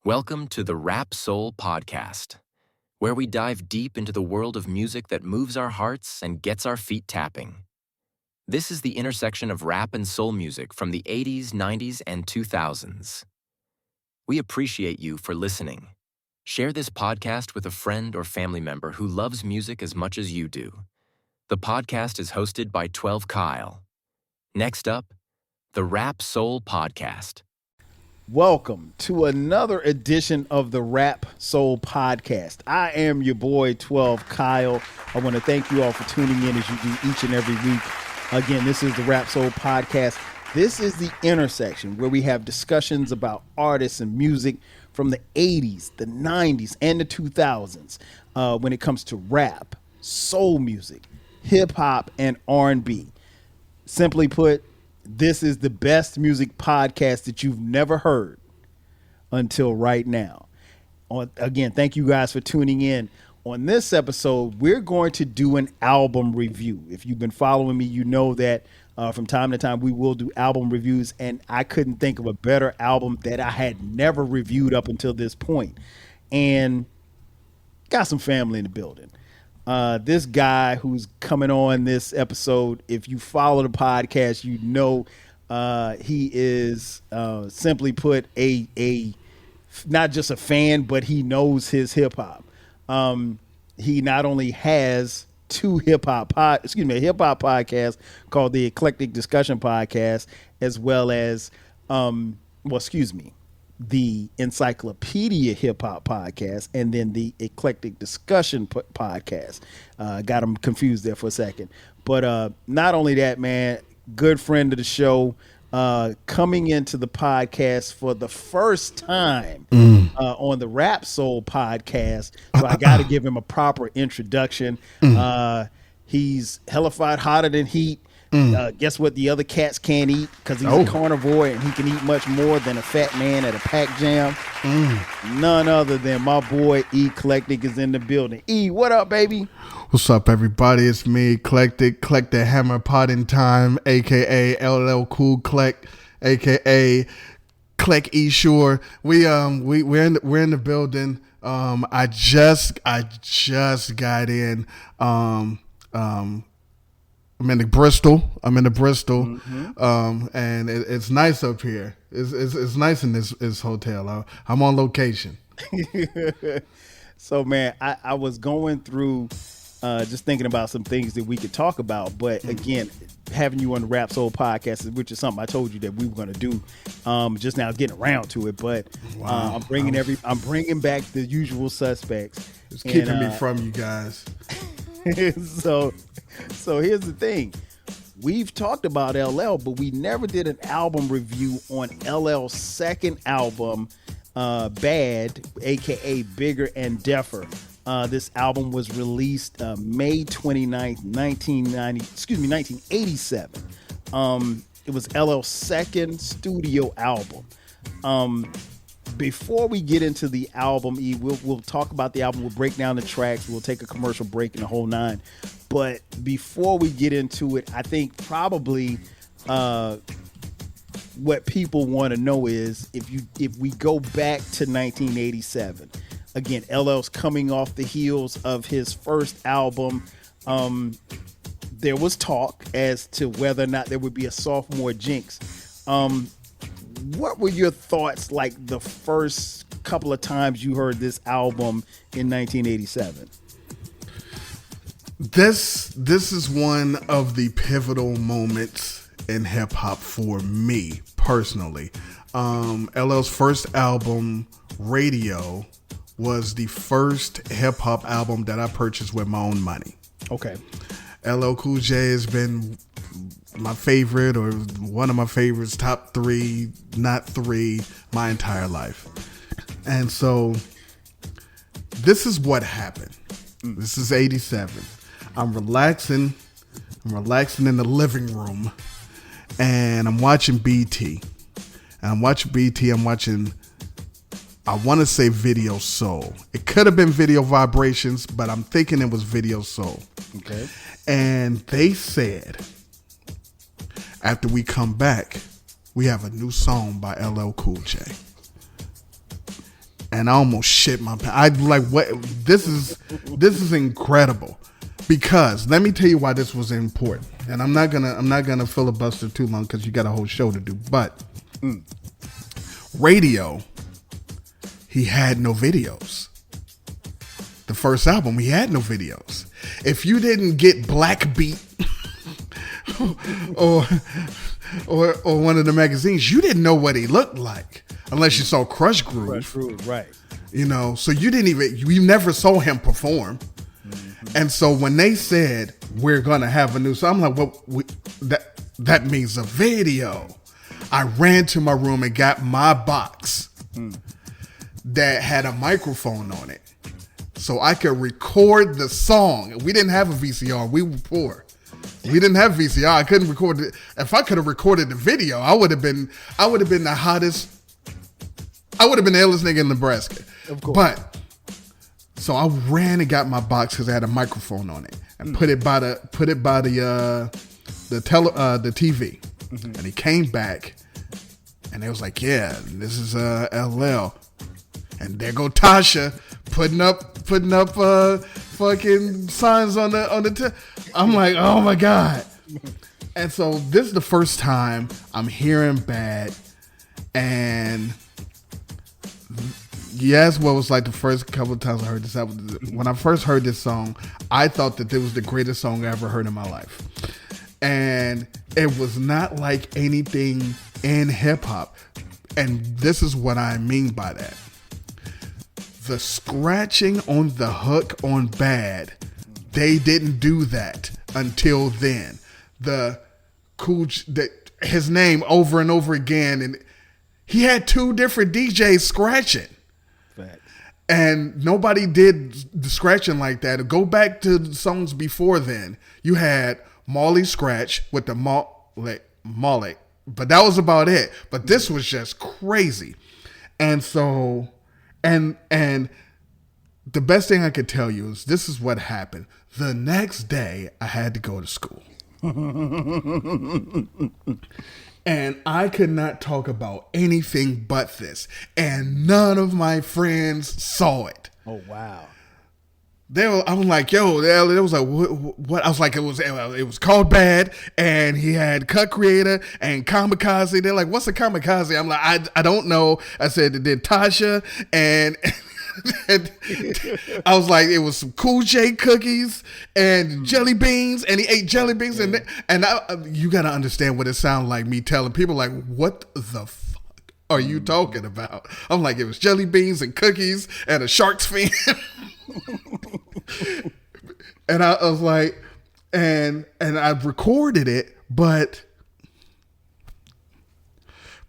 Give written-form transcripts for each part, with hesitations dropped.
Welcome to the Rap Soul Podcast, where we dive deep into the world of music that moves our hearts and gets our feet tapping. This is the intersection of rap and soul music from the 80s, 90s, and 2000s. We appreciate you for listening. Share this podcast with a friend or family member who loves music as much as you do. The podcast is hosted by 12 Kyle. Next up, the Rap Soul Podcast. Welcome to another edition of the Rap Soul Podcast. I am your boy, 12 Kyle. I want to thank you all for tuning in as you do each and every week. Again, this is the Rap Soul Podcast. This is the intersection where we have discussions about artists and music from the 80s, the 90s, and the 2000s when it comes to rap, soul music, hip-hop, and R&B. Simply put, this is the best music podcast that you've never heard until right now. Again, thank you guys for tuning in. On this episode, we're going to do an album review. If you've been following me, you know that from time to time we will do album reviews, and I couldn't think of a better album that I had never reviewed up until this point. And got some family in the building. This guy who's coming on this episode, if you follow the podcast, you know he is simply put a not just a fan, but he knows his hip hop. He not only has two hip hop podcast called the Eclectic Discussion Podcast, as well as the Encyclopedia Hip Hop Podcast, and then the Eclectic Discussion Podcast. Got them confused there for a second. But not only that, man, good friend of the show, coming into the podcast for the first time on the Rap Soul Podcast. So I got to give him a proper introduction. He's hellified hotter than heat. Guess what the other cats can't eat, because he's a carnivore and he can eat much more than a fat man at a pack jam. None other than my boy Eclectic is in the building. E, what up, baby? What's up, everybody? It's me, Eclectic, Clec the Hammer Pot in Time, aka LL Cool Clec, aka Clec E Shore. We're in the building. I just got in. I'm in the Bristol. And it's nice up here. It's nice in this hotel. I'm on location. So, man, I was going through just thinking about some things that we could talk about. But again, having you on the Rap Soul Podcast, which is something I told you that we were going to do, just now getting around to it. But wow. I'm bringing back the usual suspects. It's keeping me from you guys. So here's the thing. We've talked about LL, but we never did an album review on LL's second album, Bad, aka Bigger and Deffer. This album was released May 29th, 1987. It was LL's second studio album. Before we get into the album, we'll talk about the album. We'll break down the tracks. We'll take a commercial break and the whole nine. But before we get into it, I think probably what people want to know is if we go back to 1987, again, LL's coming off the heels of his first album. There was talk as to whether or not there would be a sophomore jinx. What were your thoughts like the first couple of times you heard this album in 1987? This is one of the pivotal moments in hip hop for me personally. LL's first album, Radio, was the first hip hop album that I purchased with my own money. Okay. LL Cool J has been my favorite, or one of my favorites, top three, not three, my entire life. And so this is what happened. This is 87. I'm relaxing in the living room, and I'm watching BT. I'm watching, I want to say Video Soul. It could have been Video Vibrations, but I'm thinking it was Video Soul. Okay. And they said, after we come back, we have a new song by LL Cool J. and I almost shit my pants. I like what this is incredible, because let me tell you why this was important. And I'm not gonna filibuster too long because you got a whole show to do. But radio, he had no videos. The first album, he had no videos. If you didn't get Black Beat or one of the magazines, you didn't know what he looked like unless you saw Crush Groove. Crush Groove, right. You know, so you never saw him perform. Mm-hmm. And so when they said, we're going to have a new song, I'm like, well, that means a video. I ran to my room and got my box that had a microphone on it, so I could record the song. We didn't have a VCR. We were poor. We didn't have VCR. I couldn't record it. If I could have recorded the video, I would have been the hottest. I would have been the illest nigga in Nebraska. Of course. But so I ran and got my box because I had a microphone on it, and put it by the TV. Mm-hmm. And he came back, and they was like, "Yeah, this is LL." And there go Tasha putting up fucking signs on the I'm like, oh my God. And so this is the first time I'm hearing Bad. And yes, what was like the first couple of times I heard this album. When I first heard this song, I thought that it was the greatest song I ever heard in my life. And it was not like anything in hip hop. And this is what I mean by that. The scratching on the hook on Bad, they didn't do that until then. His name over and over again, and he had two different DJs scratching. Facts. And nobody did the scratching like that. Go back to the songs before then. You had Molly scratch with the Molly, but that was about it. But this was just crazy. And so And the best thing I could tell you is this is what happened. The next day, I had to go to school. And I could not talk about anything but this. And none of my friends saw it. Oh, wow. I was like, yo, it was like, what? I was like, it was called Bad, and he had Cut Creator and Kamikaze. They're like, what's a Kamikaze? I'm like, I don't know. I said, it did Tasha, and I was like, it was some Cool J cookies and jelly beans, and he ate jelly beans, and you got to understand what it sounded like me telling people, like, what the fuck are you talking about? I'm like, it was jelly beans and cookies and a shark's fin. And I was like, and I recorded it, but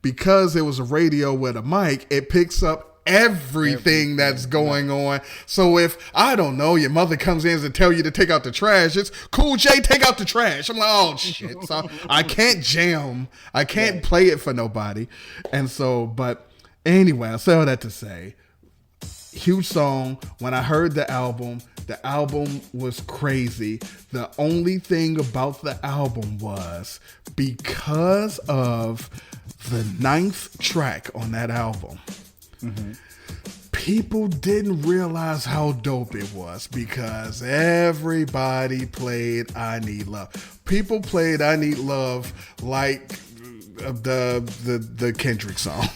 because it was a radio with a mic, it picks up everything that's going on. So if, I don't know, your mother comes in and tell you to take out the trash, it's Cool J, take out the trash. I'm like, oh shit. So I can't jam. I can't play it for nobody. And so, but anyway, I say all that to say, huge song. When I heard the album was crazy. The only thing about the album was because of the 9th track on that album, people didn't realize how dope it was because everybody played I Need Love. People played I Need Love like the Kendrick song.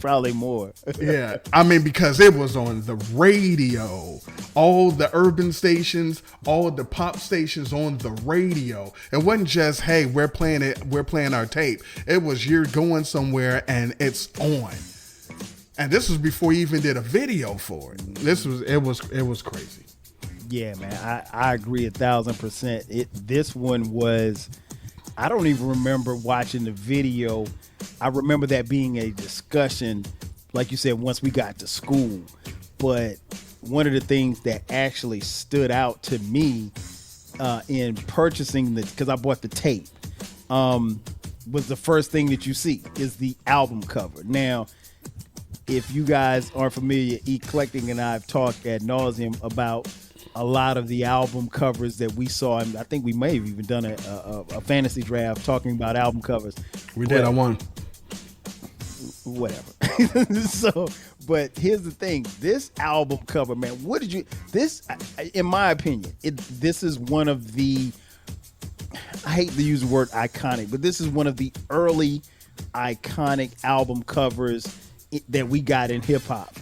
Probably more. Yeah, I mean, because it was on the radio, all the urban stations, all the pop stations on the radio. It wasn't just, hey, we're playing our tape. It was, you're going somewhere and it's on. And this was before you even did a video for it. It was crazy. Yeah, man, I agree 1,000%. This one was, I don't even remember watching the video. I remember that being a discussion, like you said, once we got to school. But one of the things that actually stood out to me in purchasing this, because I bought the tape, was the first thing that you see is the album cover. Now, if you guys aren't familiar, Eclectic and I have talked ad nauseum about a lot of the album covers that we saw, and I think we may have even done a fantasy draft talking about album covers. We did. I won. Whatever. So, but here's the thing: this album cover, man. What did you? This, in my opinion, this is one of the. I hate to use the word iconic, but this is one of the early iconic album covers that we got in hip hop.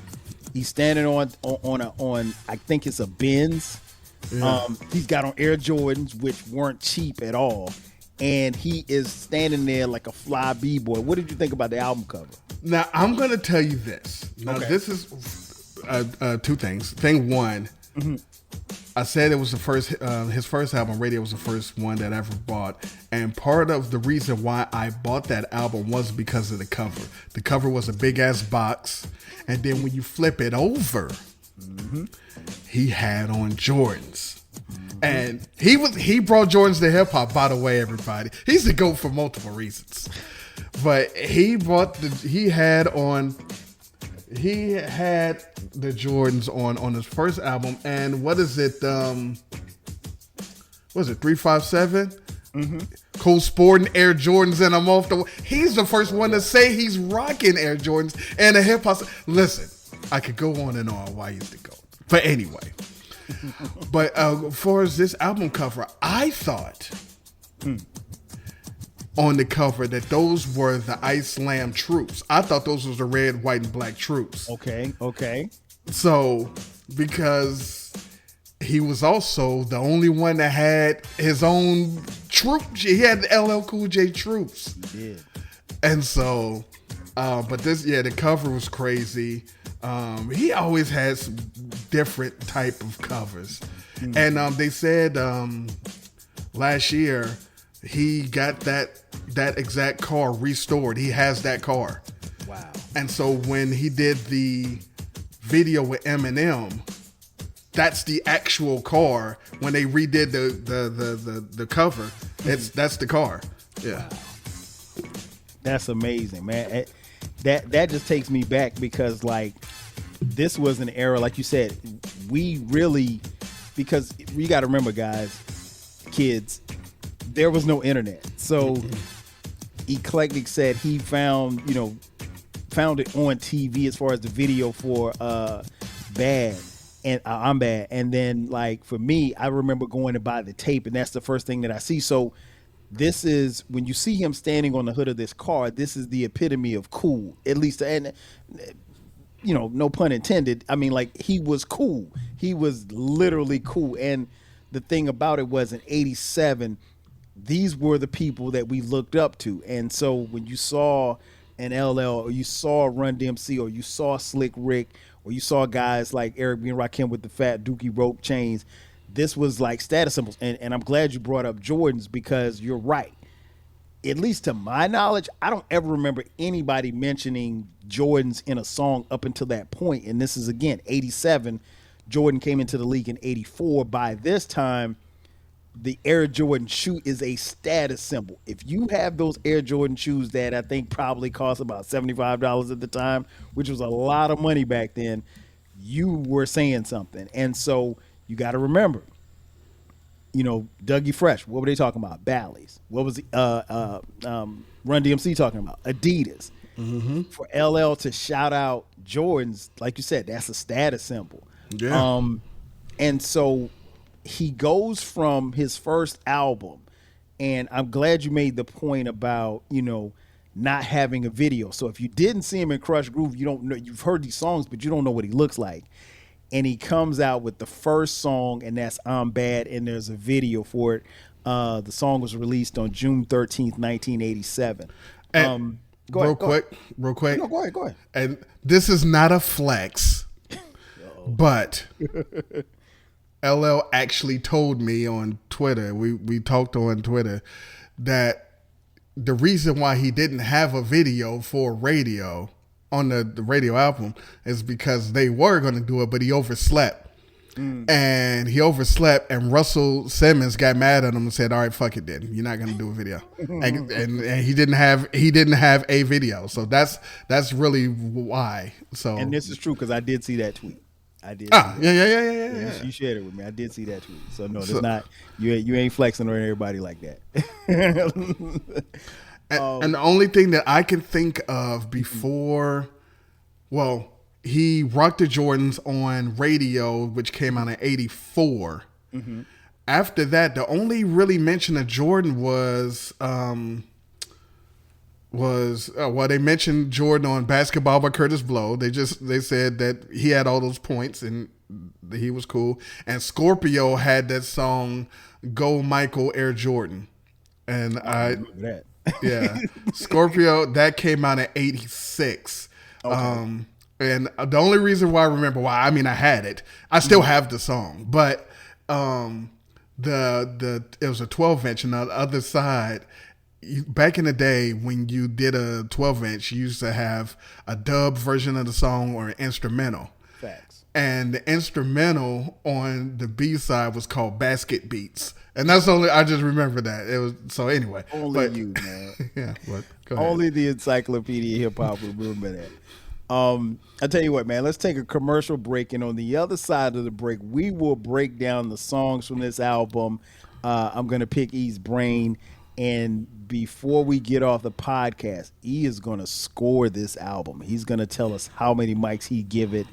He's standing on I think it's a Benz. Yeah. He's got on Air Jordans, which weren't cheap at all, and he is standing there like a fly b-boy. What did you think about the album cover? Now I'm gonna tell you this. Now this is two things. Thing one, I said it was the first. His first album, Radio, was the first one that I ever bought, and part of the reason why I bought that album was because of the cover. The cover was a big ass box, and then when you flip it over, he had on Jordans. And he brought Jordans to hip hop, by the way, everybody. He's the GOAT for multiple reasons. But he had the Jordans on his first album, and what is it? Was it 357? Cool sporting Air Jordans, and I'm off the. He's the first one to say he's rocking Air Jordans and a hip hop. Listen, I could go on and on why he's the GOAT, but anyway. But as far as this album cover, I thought on the cover that those were the Iceland troops. I thought those was the red, white, and black troops. Okay. So, because he was also the only one that had his own troop. He had the LL Cool J troops. He did. And so, but the cover was crazy. He always has different type of covers. And they said last year he got that exact car restored. He has that car. Wow. And so when he did the video with Eminem, that's the actual car. When they redid the cover, that's the car. Yeah. Wow. That's amazing, man. That just takes me back because like this was an era, like you said, we really, because you got to remember, guys, kids, there was no internet. So Eclectic said he found it on TV as far as the video for Bad and I'm Bad. And then like for me, I remember going to buy the tape, and that's the first thing that I see. So this is when you see him standing on the hood of this car, this is the epitome of cool, at least. And no pun intended. I mean, like, he was cool. He was literally cool. And the thing about it was in 87, these were the people that we looked up to. And so when you saw an LL, or you saw Run DMC, or you saw Slick Rick, or you saw guys like Eric B. and Rakim with the fat Dookie rope chains, this was like status symbols. And I'm glad you brought up Jordans, because you're right. At least to my knowledge, I don't ever remember anybody mentioning Jordans in a song up until that point. And this is, again, 87. Jordan came into the league in 84. By this time, the Air Jordan shoe is a status symbol. If you have those Air Jordan shoes that I think probably cost about $75 at the time, which was a lot of money back then, you were saying something. And so you got to remember, Dougie Fresh, what were they talking about? Bally's. What was Run DMC talking about? Adidas. For LL to shout out Jordans, like you said, that's a status symbol. Yeah. And so he goes from his first album, and I'm glad you made the point about, not having a video. So if you didn't see him in Crush Groove, you don't know, you've heard these songs, but you don't know what he looks like. And he comes out with the first song, and that's I'm Bad, and there's a video for it. The song was released on June 13th, 1987. Real quick. No, go ahead. And this is not a flex, but LL actually told me on Twitter, we talked on Twitter, that the reason why he didn't have a video for Radio on the Radio album is because they were going to do it, but he overslept. And he overslept, and Russell Simmons got mad at him and said, "All right, fuck it then. You're not going to do a video." and he didn't have a video. So that's really why. So, and this is true, because I did see that tweet. I did. Yeah. You shared it with me. I did see that tweet. So no, there's not. You ain't flexing on everybody like that. And the only thing that I can think of before Well, he rocked the Jordans on Radio, which came out in '84. Mm-hmm. After that, the only really mention of Jordan was they mentioned Jordan on Basketball by Curtis Blow. They said that he had all those points and he was cool. And Scorpio had that song "Go Michael Air Jordan," and I remember that. Yeah, Scorpio, that came out in '86. Okay. And the only reason why I remember why, I mean, I had it. I still have the song, but it was a 12-inch, and on the other side, back in the day when you did a 12-inch, you used to have a dub version of the song or an instrumental. Facts. And the instrumental on the B side was called Basket Beats. And that's only, I just remember that. It was, so anyway. You, man. Yeah, but go ahead. Only the Encyclopedia Hip Hop will remember that. I tell you what, man, let's take a commercial break. And on the other side of the break, we will break down the songs from this album. I'm going to pick E's brain. And before we get off the podcast, E is going to score this album. He's going to tell us how many mics he give it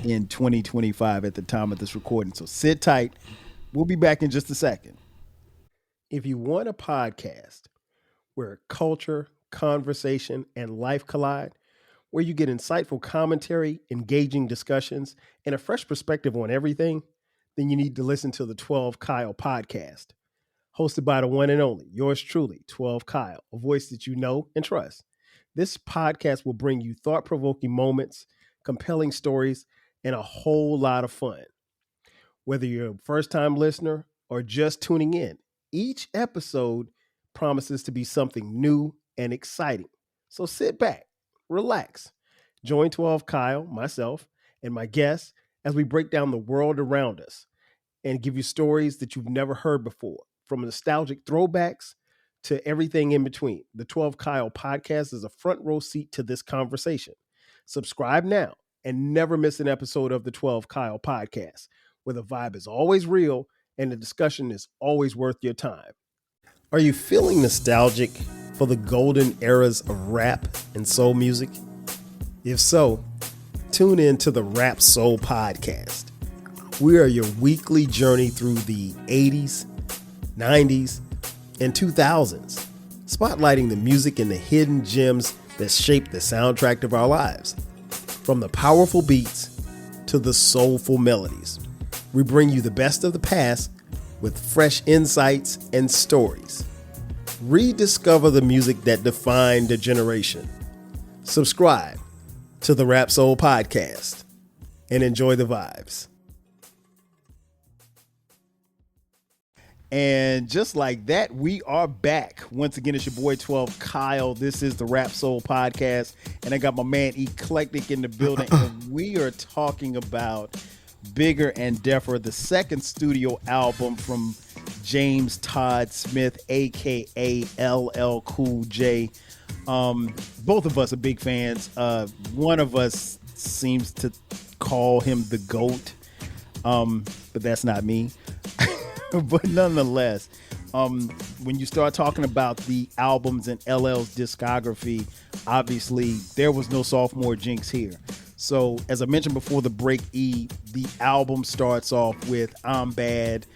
in 2025 at the time of this recording. So sit tight. We'll be back in just a second. If you want a podcast where culture, conversation, and life collide, where you get insightful commentary, engaging discussions, and a fresh perspective on everything, then you need to listen to the 12 Kyle podcast. Hosted by the one and only, yours truly, 12 Kyle, a voice that you know and trust. This podcast will bring you thought-provoking moments, compelling stories, and a whole lot of fun. Whether you're a first-time listener or just tuning in, each episode promises to be something new and exciting. So sit back, relax, join 12 Kyle, myself, and my guests as we break down the world around us and give you stories that you've never heard before. From nostalgic throwbacks to everything in between, the 12 Kyle podcast is a front row seat to this conversation. Subscribe now and never miss an episode of the 12 Kyle podcast, where the vibe is always real and the discussion is always worth your time. Are you feeling nostalgic for the golden eras of rap and soul music? If so, tune in to the Rap Soul podcast. We are your weekly journey through the 80s, 90s, and 2000s, spotlighting the music and the hidden gems that shape the soundtrack of our lives. From the powerful beats to the soulful melodies, we bring you the best of the past with fresh insights and stories. Rediscover the music that defined a generation. Subscribe to the Rap Soul podcast and enjoy the vibes. And just like that, we are back. Once again, it's your boy 12 Kyle. This is the Rap Soul podcast. And I got my man Eclectic in the building. And we are talking about Bigger and Deffer, the second studio album from James Todd Smith, a.k.a. LL Cool J. Both of us are big fans. One of us seems to call him the GOAT, but that's not me. But nonetheless, when you start talking about the albums in LL's discography, obviously there was no sophomore jinx here. So as I mentioned before the break, the album starts off with I'm Bad.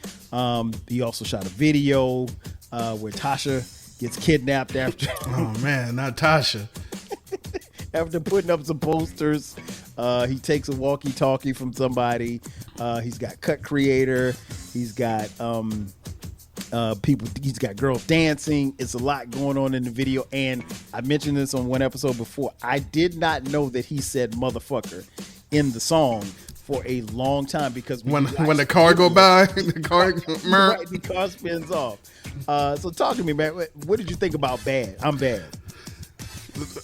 He also shot a video where Tasha gets kidnapped after. Oh man, not Tasha. After putting up some posters, he takes a walkie-talkie from somebody. He's got cut creator. He's got people. He's got girls dancing. It's a lot going on in the video. And I mentioned this on one episode before. I did not know that he said motherfucker in the song for a long time, because when the car go by, the car right, the car spins off. So talk to me, man. What did you think about Bad? I'm Bad.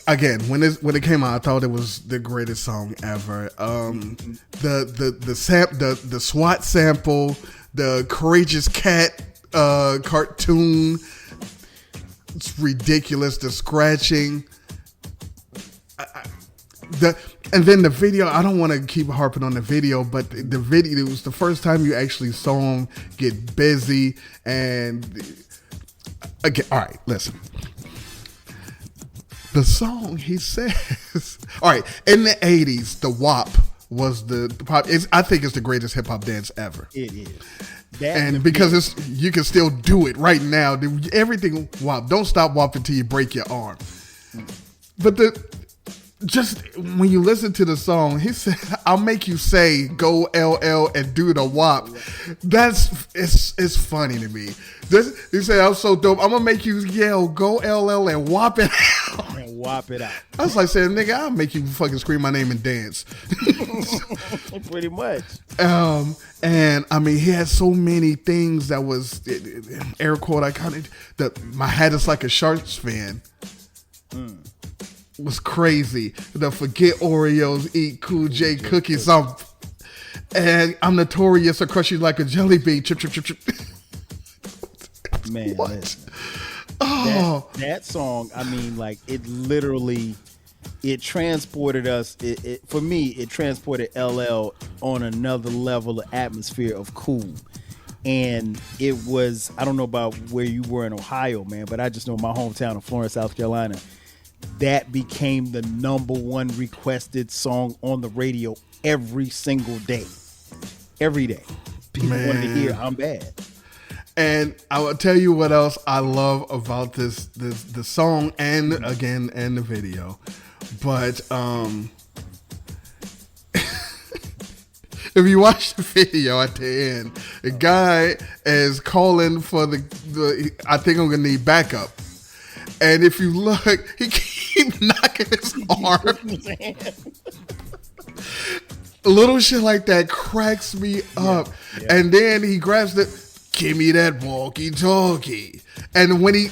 Again, when it came out, I thought it was the greatest song ever. The SWAT sample, the Courageous Cat cartoon, it's ridiculous. The scratching, and then the video. I don't want to keep harping on the video, but the video, it was the first time you actually saw him get busy. And again, all right, listen. The song, he says, all right, in the 80s, the WAP was the pop. I think it's the greatest hip hop dance ever. It is. And because you can still do it right now. Everything WAP. Don't stop WAP until you break your arm. But just when you listen to the song, he said, "I'll make you say go LL and do the WAP." It's funny to me. He said, "I'm so dope. I'm gonna make you yell go LL and WAP it out." And WAP it out. I was like saying, "Nigga, I'll make you fucking scream my name and dance." Pretty much. And I mean, he had so many things that was air quote iconic. That my hat is like a Sharks fan. Was crazy. The forget Oreos, eat Cool J cookies. And I'm notorious. I crush you like a jelly bean. Chip, chip, chip, chip. Man, what? Listen. Oh, that song. I mean, like it literally, it transported us. For me, it transported LL on another level of atmosphere of cool. And it was, I don't know about where you were in Ohio, man, but I just know my hometown of Florence, South Carolina. That became the #1 requested song on the radio every single day. Every day. People wanted to hear I'm Bad. And I will tell you what else I love about the song and the video. But if you watch the video at the end, the guy is calling for the I think I'm gonna need backup. And if you look, he keeps knocking his arm. Little shit like that cracks me up. Yeah. And then he grabs give me that walkie-talkie. And when he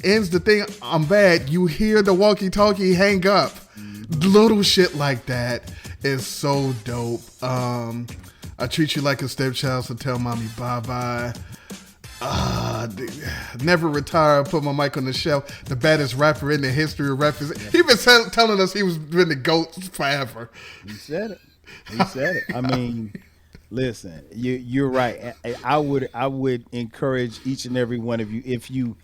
ends the thing, I'm bad, you hear the walkie-talkie hang up. Little shit like that is so dope. I treat you like a stepchild, so tell mommy bye-bye. Never retire, put my mic on the shelf. The baddest rapper in the history of rappers. He been telling us he was been the GOAT forever. He said it. I mean, listen, you're right. I would encourage each and every one of you, if you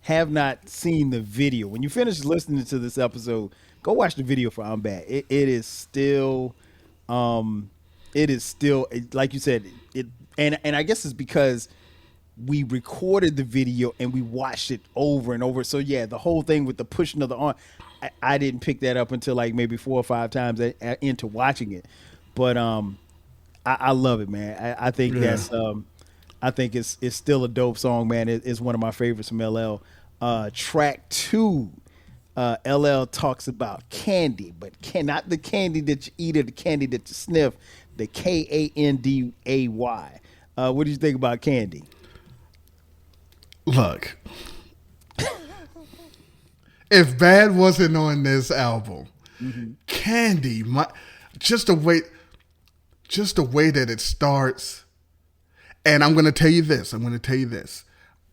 have not seen the video, when you finish listening to this episode, go watch the video for I'm Bad. It is still like you said, and I guess it's because we recorded the video and we watched it over and over. So yeah, the whole thing with the pushing of the arm, I didn't pick that up until like maybe 4 or 5 times into watching it. But I love it, man. I think I think it's still a dope song, man. It's one of my favorites from LL. Track 2, LL talks about candy, but not the candy that you eat or the candy that you sniff, the Kanday. What do you think about Candy? Look, if Bad wasn't on this album, Candy, just the way that it starts, and I'm going to tell you this.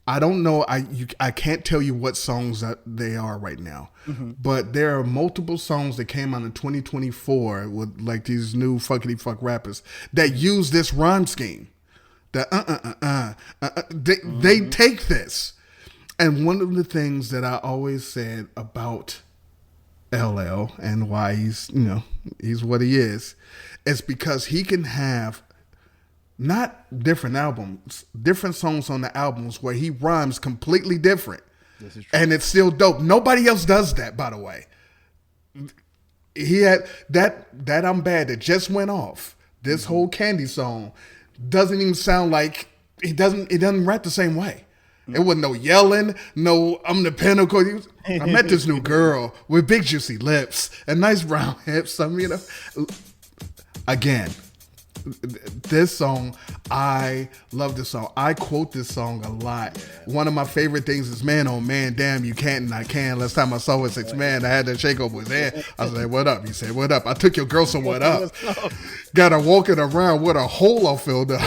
I don't know. I can't tell you what songs that they are right now, but there are multiple songs that came out in 2024 with like these new fuckity fuck rappers that use this rhyme scheme. They take this. And one of the things that I always said about LL and why he's what he is because he can have not different albums, different songs on the albums where he rhymes completely different. This is true. And it's still dope. Nobody else does that, by the way. He had that I'm Bad that just went off. This whole Candy song doesn't even sound like it doesn't rap the same way. It wasn't no yelling, no I'm the pinnacle. I met this new girl with big juicy lips and nice brown hips. I mean, again, this song, I love this song. I quote this song a lot. Yeah. One of my favorite things is man, oh man, damn, you can't and I can. Last time I saw it, 6 man, I had that shake over his head. I was like, what up? He said, what up? I took your girl, so what up? Got her walking around with a hole I filled up.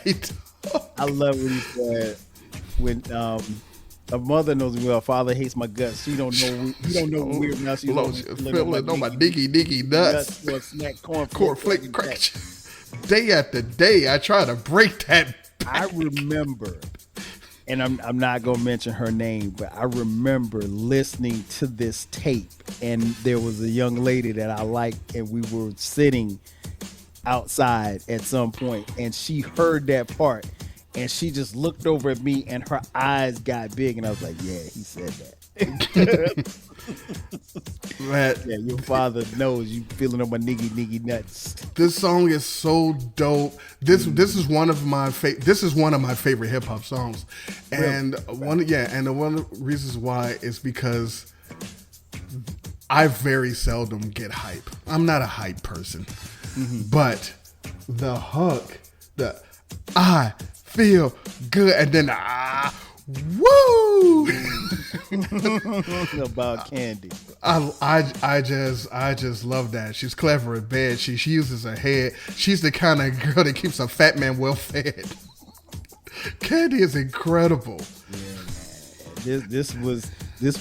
Hey, I love what he said when a mother knows me well. Father hates my guts. She don't know. You don't know weird nuts. You don't know my diggy nuts. Snack corn flake crack. Day after day, I try to break that. I remember and I'm not gonna mention her name, but I remember listening to this tape, and there was a young lady that I liked, and we were sitting outside at some point, and she heard that part, and she just looked over at me, and her eyes got big, and I was like, "Yeah, he said that." Man, Yeah, your father knows you feeling on my niggy nuts. this song is so dope. This is one of my favorite hip hop songs, and one of the reasons why is because I very seldom get hype. I'm not a hype person, but the hook, the I feel good, and then woo. About Candy. I just love that. She's clever in bed. She uses her head. She's the kind of girl that keeps a fat man well fed. Candy is incredible. Yeah, man. This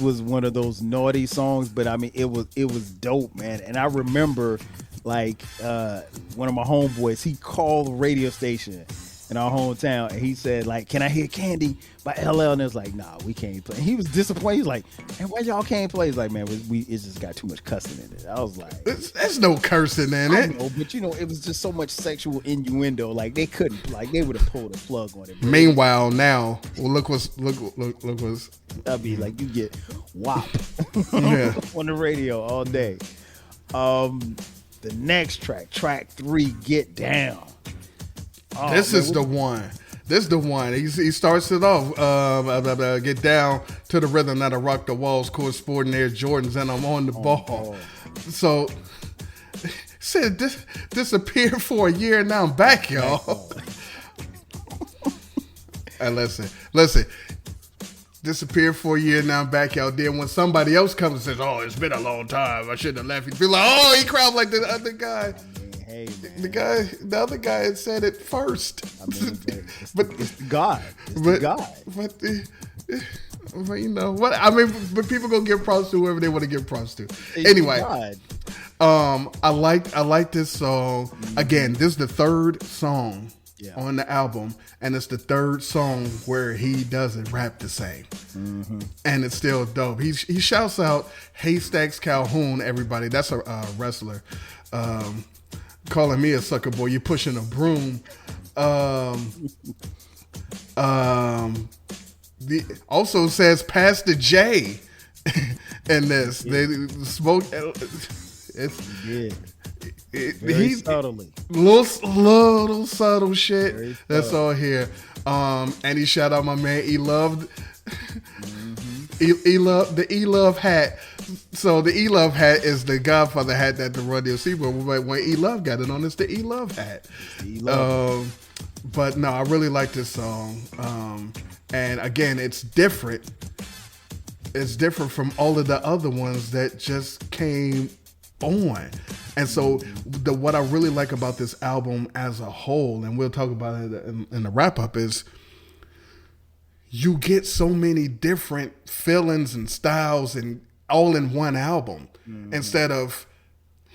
was one of those naughty songs, but I mean it was dope, man. And I remember like one of my homeboys, he called the radio station in our hometown, and he said, like, "Can I hear Candy by LL?" And it was like, "Nah, we can't play." And he was disappointed. He was like, "Man, why y'all can't play?" He's like, "Man, it just got too much cussing in it." I was like, "There's no cursing in it." Know, but it was just so much sexual innuendo. Like they couldn't, like they would have pulled a plug on it. Meanwhile, now, well, look what's. That'd be like you get WAP Yeah. on the radio all day. The next track 3, Get Down. Oh, this is the one. This is the one. He starts it off. Get down to the rhythm that'll rock the walls. Court sporting Air Jordans, and I'm on the ball. So, said disappeared for a year, and now I'm back, y'all. And listen. Disappeared for a year, now I'm back, y'all. Then when somebody else comes and says, "Oh, it's been a long time, I shouldn't have left," you feel like, "Oh, he cried like the other guy." Hey, man. The other guy had said it first. I mean, but it's God. It's God. But you know what? I mean, but people gonna give props to whoever they want to give props to. It's Anyway, God. I like this song. Again, this is the third song on the album, and it's the third song where he doesn't rap the same, and it's still dope. He shouts out Haystacks Calhoun. Everybody, that's a wrestler. Calling me a sucker boy, you pushing a broom. Also says Pastor J in this. They smoke. Very subtly. Little subtle shit. Very That's subtle. all here. And he shout out my man E-Love. E-Love hat. So the E-Love hat is the Godfather hat that the Run DMC wore. When E-Love got it on, it's the E-Love hat. But no, I really like this song. And again, it's different. It's different from all of the other ones that just came on. And so what I really like about this album as a whole, and we'll talk about it in the wrap up, is you get so many different feelings and styles and all in one album, instead of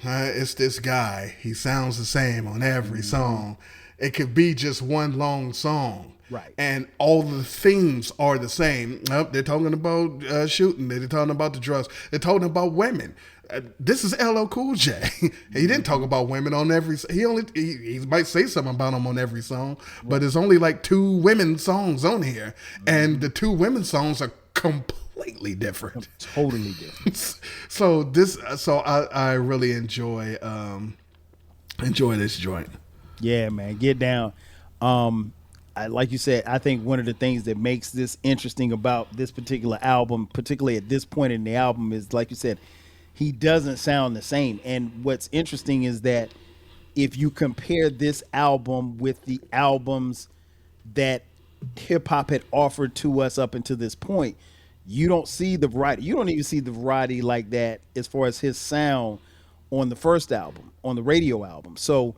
it's this guy, he sounds the same on every song. It could be just one long song, right? And all the themes are the same. They're talking about shooting, they're talking about the drugs, they're talking about women. This is LL Cool J. He didn't talk about women on every. He might say something about them on every song, but there's only like 2 women songs on here, and the 2 women songs are completely different, totally different. So I really enjoy this joint. Yeah, man, Get Down. Like you said, I think one of the things that makes this interesting about this particular album, particularly at this point in the album, is like you said, he doesn't sound the same. And what's interesting is that if you compare this album with the albums that hip hop had offered to us up until this point, you don't see the variety. You don't even see the variety like that as far as his sound on the first album, on the radio album. So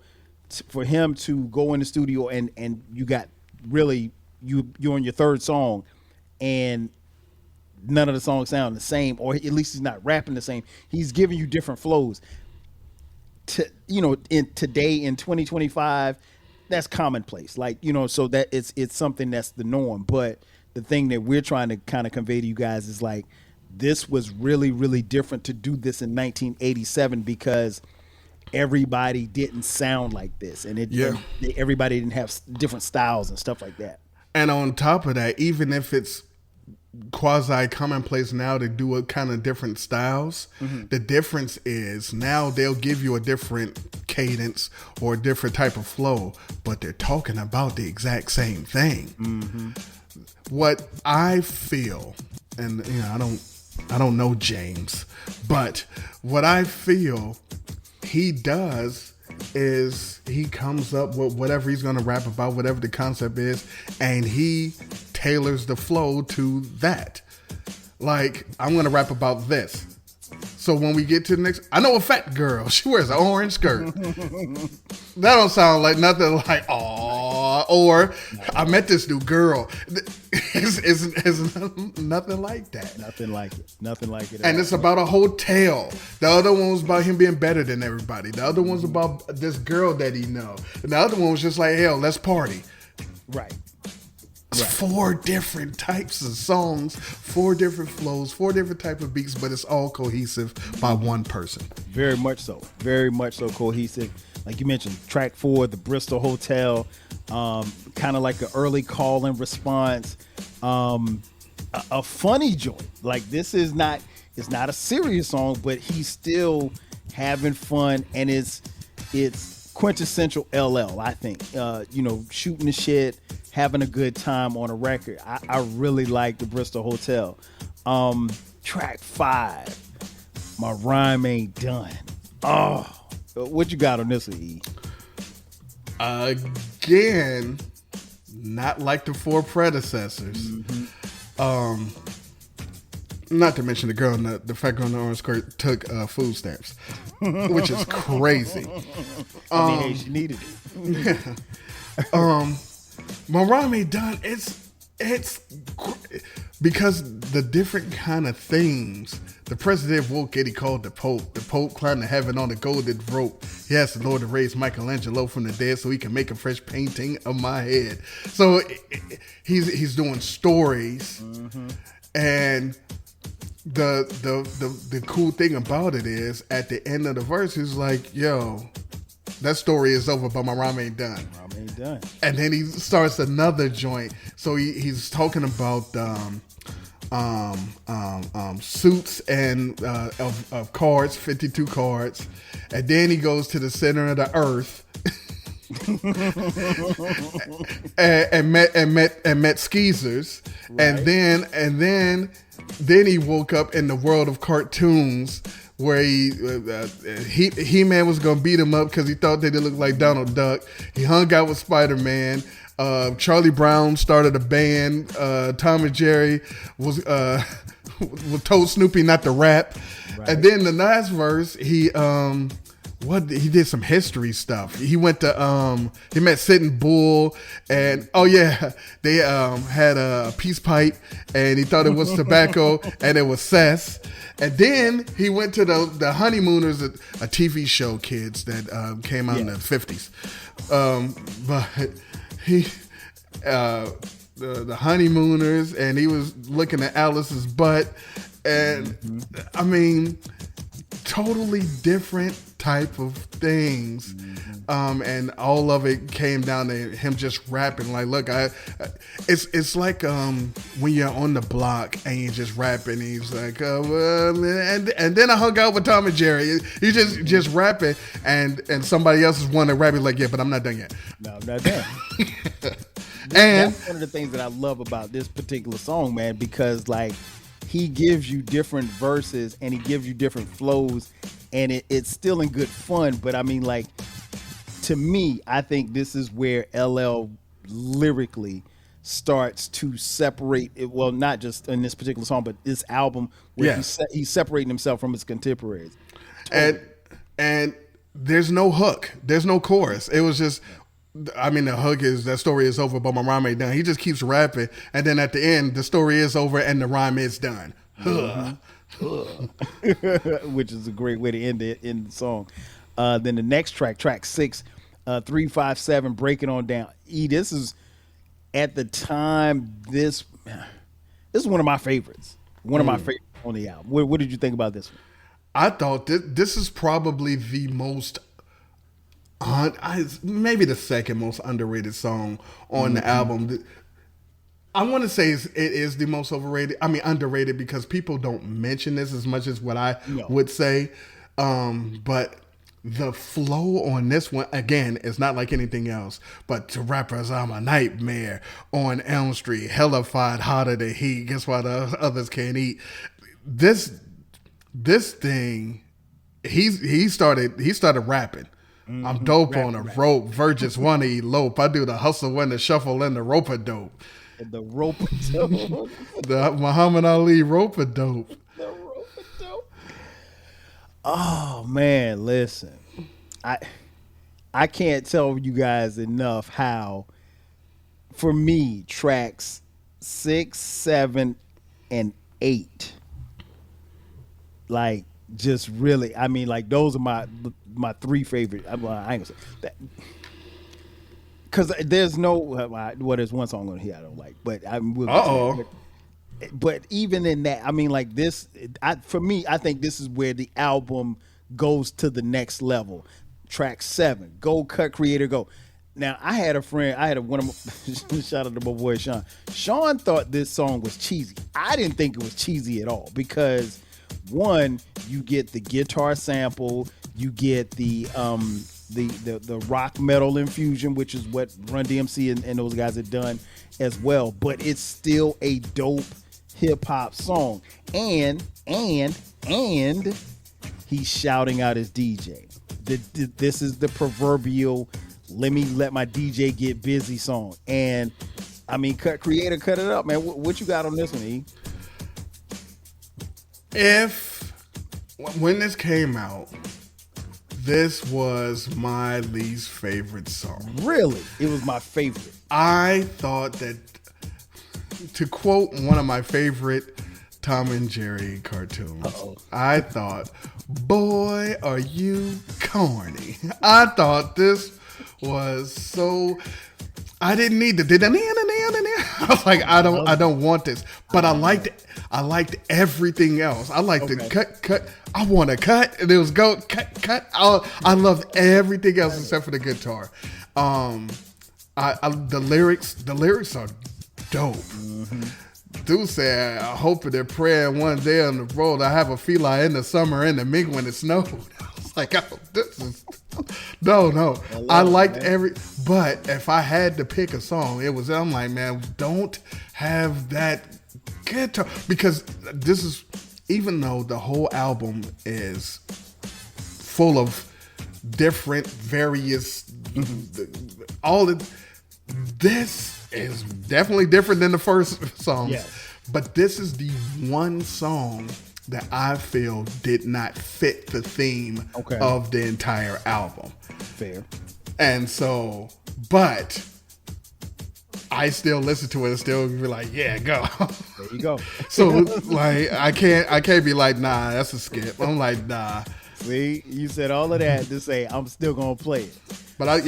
for him to go in the studio and you got really, you're on your third song and none of the songs sound the same, or at least he's not rapping the same. He's giving you different flows. In today in 2025, that's commonplace. Like, so that it's something that's the norm. But the thing that we're trying to kind of convey to you guys is like, this was really, really different to do this in 1987 because everybody didn't sound like this, and Yeah. everybody didn't have different styles and stuff like that. And on top of that, even if it's quasi commonplace now to do a kind of different styles, the difference is now they'll give you a different cadence or a different type of flow, but they're talking about the exact same thing. What I feel, and I don't know James, but what I feel he does is he comes up with whatever he's going to rap about, whatever the concept is, and he tailors the flow to that. Like, I'm going to rap about this. So when we get to the next, I know a fat girl. She wears an orange skirt. That don't sound like nothing like, aw, or I met this new girl. It's nothing like that. Nothing like it. Nothing like it. And it's about a hotel. The other one was about him being better than everybody. The other one's about this girl that he know. And the other one was just like, hell, let's party. Right. It's 4 different types of songs, 4 different flows, 4 different type of beats, but it's all cohesive by one person. Very much so. Very much so cohesive. Like you mentioned, track 4, the Bristol Hotel, kind of like an early call and response, a funny joint. Like, this is not, it's not a serious song, but he's still having fun, and it's quintessential LL, I think. Shooting the shit, having a good time on a record. I really like the Bristol Hotel. Track 5, My Rhyme Ain't Done. Oh, what you got on this one, E? Again, not like the 4 predecessors. Not to mention the fat girl in the orange skirt took food stamps, which is crazy. I mean, she needed it. My Rhyme Ain't Done. It's because the different kind of things. The president woke Getty called the Pope. The Pope climbed to heaven on the golden rope. He asked the Lord to raise Michelangelo from the dead so he can make a fresh painting of my head. So he's doing stories, and the cool thing about it is at the end of the verse, he's like, "Yo, that story is over, but my rhyme ain't done." Rhyme ain't done. And then he starts another joint. So he's talking about suits and of cards, 52 cards, and then he goes to the center of the earth and met skeezers, right. and then he woke up in the world of cartoons where He-Man was gonna beat him up because he thought they didn't look like Donald Duck. He hung out with Spider-Man. Charlie Brown started a band. Tom and Jerry was told Snoopy not to rap. Right. And then the last verse, he did some history stuff. He went to he met Sitting Bull, and they had a peace pipe, and he thought it was tobacco, and it was cess. And then he went to the Honeymooners, a TV show, kids, that came out in the 50s. But he the Honeymooners, and he was looking at Alice's butt, and I mean, totally different type of things, and all of it came down to him just rapping. Like, look, it's like when you're on the block and you're just rapping. He's like, and then I hung out with Tom and Jerry. He's just rapping, and somebody else is wanting to rap. He's like, yeah, but I'm not done yet. No, I'm not done. And that's one of the things that I love about this particular song, man, because like he gives you different verses and he gives you different flows, and it's still in good fun. But I mean, like, to me, I think this is where LL lyrically starts to separate it. Well, not just in this particular song, but this album where he's separating himself from his contemporaries. Totally. And there's no hook. There's no chorus. It was just, I mean, the hook is that story is over, but my rhyme ain't done. He just keeps rapping, and then at the end, the story is over and the rhyme is done. Which is a great way to end the song. Then the next track 6, 357, Break It On Down. This is, at the time this this is one of my favorites. One of my favorites on the album. What did you think about this one? I thought this is probably the most, maybe the second most underrated song on the album. I want to say it is the most overrated. I mean, underrated because people don't mention this as much as what I would say. But the flow on this one, again, is not like anything else. But to rappers, I'm a nightmare. On Elm Street, hellified, hotter than heat. Guess what? Others can't eat. This thing, he started rapping. I'm dope on a rope. Virgins want to elope. I do the hustle when the shuffle and the rope a dope. The rope a dope. The Muhammad Ali rope a dope. The rope a dope. Oh man, listen. I can't tell you guys enough how, for me, tracks 6, 7, and 8, like, just really, I mean, like, those are my three favorite. I ain't gonna say that, because there's no, there's one song on here I don't like, but I will. But even in that, I mean, like this, for me, I think this is where the album goes to the next level. Track 7, Goldcutt Creator Go. Now, I had one of my, shout out to my boy Sean. Sean thought this song was cheesy. I didn't think it was cheesy at all because, one, you get the guitar sample, you get the rock metal infusion, which is what Run DMC and those guys have done as well. But it's still a dope hip hop song, and he's shouting out his DJ. This is the proverbial let my DJ get busy song. And I mean, Creator cut it up, man. What you got on this one, E? When this came out, this was my least favorite song. Really? It was my favorite. I thought that, to quote one of my favorite Tom and Jerry cartoons, I thought, boy, are you corny. I thought this was so, I didn't need the I was like, I don't want this. But I liked everything else. I liked the cut. I want to cut. And it was go, cut. I loved everything else except for the guitar. The lyrics are dope. Dude said, I hope they're praying one day on the road. I have a feline in the summer and the mink when it snowed. I was like, oh, this is, no. I liked but if I had to pick a song, I'm like, man, don't have that guitar. Because this is, even though the whole album is full of different, various, this is definitely different than the first songs. Yes. But this is the one song that I feel did not fit the theme of the entire album. Fair. And so, but I still listen to it and still be like, yeah, go. There you go. So like I can't be like, nah, that's a skip. I'm like, nah. See, you said all of that to say I'm still gonna play it. But I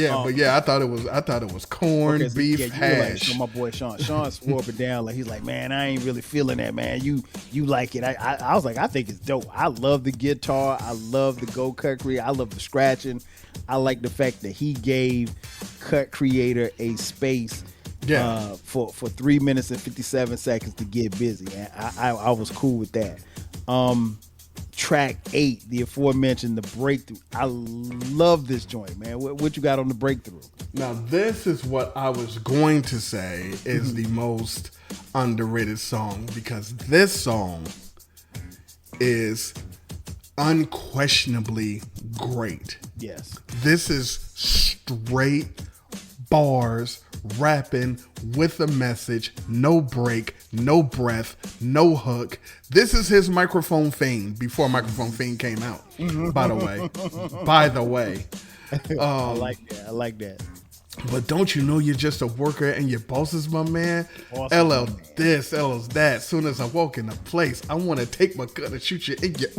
thought it was corn, beef, hash. Like, so my boy Sean swore up and down, like he's like, man, I ain't really feeling that, man. You like it. I was like, I think it's dope. I love the guitar. I love the Goldcutt Creator. I love the scratching. I like the fact that he gave Cut Creator a space for 3 minutes and 57 seconds to get busy. And I was cool with that. Track 8, the aforementioned, The Breakthrough. I love this joint, man. What you got on The Breakthrough? Now, this is what I was going to say is the most underrated song, because this song is unquestionably great. Yes. This is straight bars, rapping with a message, no break, no breath, no hook. This is his Microphone Fiend before Microphone Fiend came out, by the way. I like that. But don't you know you're just a worker and your boss is my man? Awesome, LL this, LL that. Soon as I walk in the place, I want to take my gun and shoot you in your...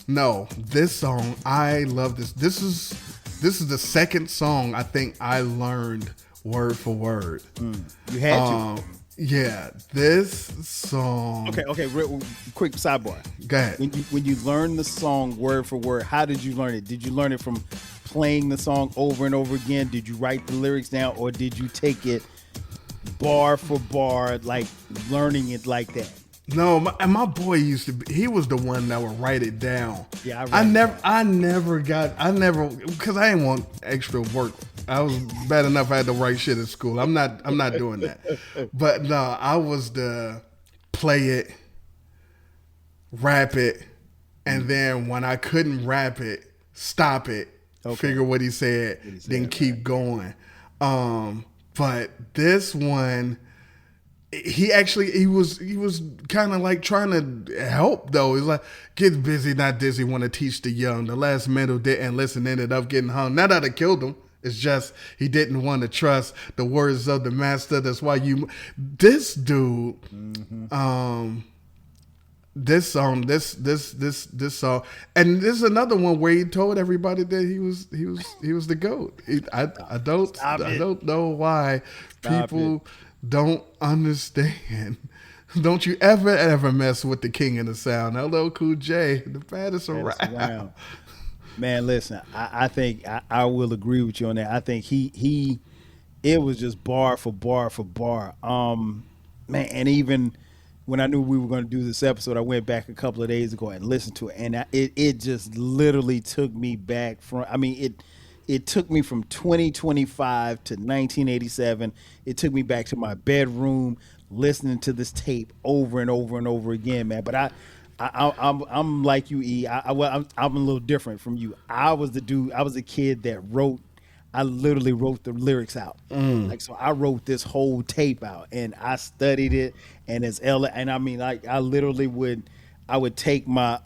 No, this song, I love this. This is the second song I think I learned word for word. You had to. Yeah, this song. Okay. Quick sidebar. Go ahead. When you learn the song word for word, how did you learn it? Did you learn it from playing the song over and over again? Did you write the lyrics down, or did you take it bar for bar, like learning it like that? No, my boy used to be, he was the one that would write it down. Yeah, I never, because I didn't want extra work. I was bad enough I had to write shit at school. I'm not doing that. But no, I was the play it, rap it, and then when I couldn't rap it, stop it, figure what he said, then keep going. But this one, he was kind of like trying to help though. He's like, get busy, not dizzy, want to teach the young. The last man who didn't listen ended up getting hung. Not that I killed him. It's just he didn't want to trust the words of the master. That's why this dude, this song, this song, and this is another one where he told everybody that he was the GOAT. I don't know why people don't understand. Don't you ever mess with the king of the sound. LL Cool J, the baddest around. Man, listen, I think I will agree with you on that. I think it was just bar for bar for bar. Man, and even when I knew we were going to do this episode, I went back a couple of days ago and listened to it, and it just literally took me back from. I mean, it took me from 2025 to 1987. It took me back to my bedroom listening to this tape over and over and over again, man. But I'm like you, E. I'm a little different from you. I was a kid that I literally wrote the lyrics out. Like, so I wrote this whole tape out and I studied it, and and I mean, like, I would take my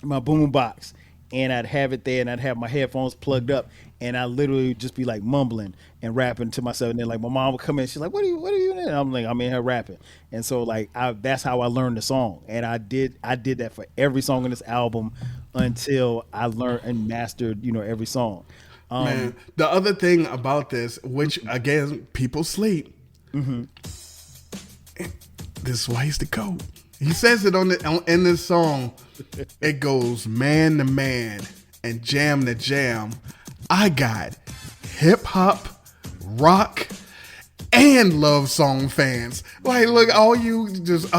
my boom box and I'd have it there and I'd have my headphones plugged up and I literally would just be like mumbling and rapping to myself. And then like my mom would come in, she's like, what are you doing? And I'm like, I'm in here rapping. And so like that's how I learned the song. And I did that for every song in this album until I learned and mastered, every song. Man, the other thing about this, which again, people sleep. This is why he's the GOAT. He says it in this song. It goes man to man and jam to jam. I got hip hop, rock, and love song fans. Like, look, all you just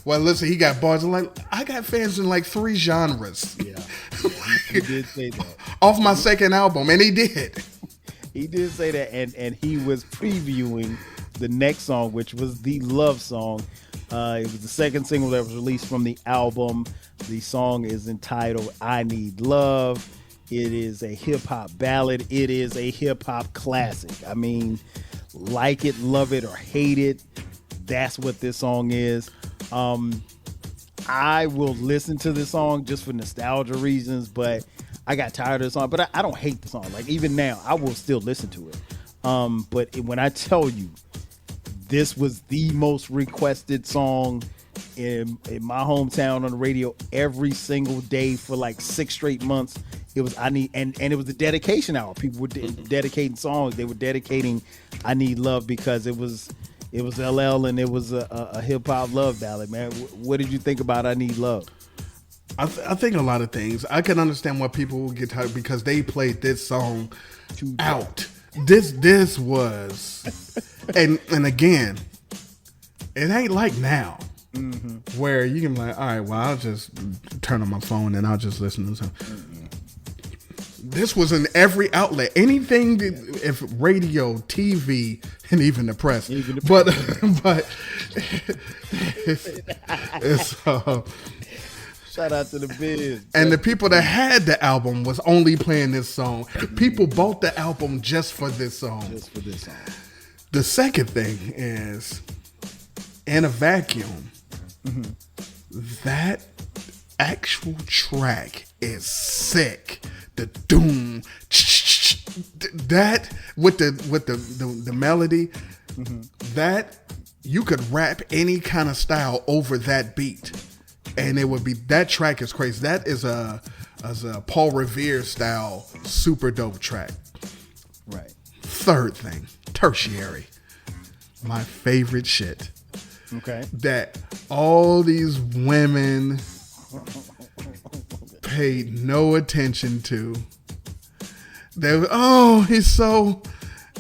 listen, he got bars. Like, I got fans in like 3 genres. Yeah, he did say that off my second album, and he did. He did say that, and he was previewing the next song, which was the love song. It was the second single that was released from the album. The song is entitled I Need Love. It is a hip-hop ballad. It is a hip-hop classic. I mean, like it, love it, or hate it, that's what this song is. I will listen to this song just for nostalgia reasons, but I got tired of the song. But I don't hate the song. Like, even now, I will still listen to it. But when I tell you, this was the most requested song in my hometown on the radio every single day for like 6 straight months. It was and it was the dedication hour. People were dedicating songs. They were dedicating I Need Love because it was LL and it was a hip hop love ballad, man. What did you think about I Need Love? I think a lot of things. I can understand why people will get tired because they played this song out. This was, and again, it ain't like now where you can be like, all right, well, I'll just turn on my phone and I'll just listen to something. This was in every outlet, anything, if radio, TV, and even the press. But it's shout out to the biz. And the people that had the album was only playing this song. People bought the album just for this song. Just for this song. The second thing is, in a vacuum, that actual track is sick. The doom, that with the melody, that you could rap any kind of style over that beat, and it would be, that track is crazy. That is a Paul Revere style super dope track. Right. Third thing, tertiary. My favorite shit. Okay. That all these women paid no attention to. They were, oh, he's so,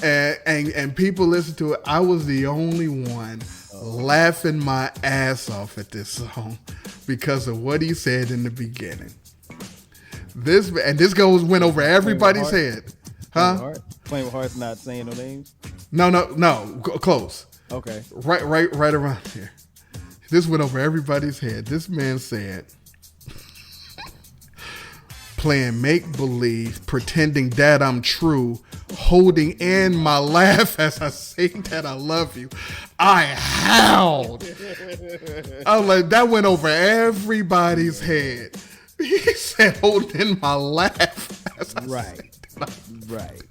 and people listen to it. I was the only one laughing my ass off at this song because of what he said in the beginning. This went over everybody's head, huh? Playing with Heart's not saying no names. No, close. Okay. Right around here. This went over everybody's head. This man said, playing make-believe, pretending that I'm true, holding in my laugh as I sing that I love you. I howled. I was like, that went over everybody's head. He said, holding in my laugh as I Right.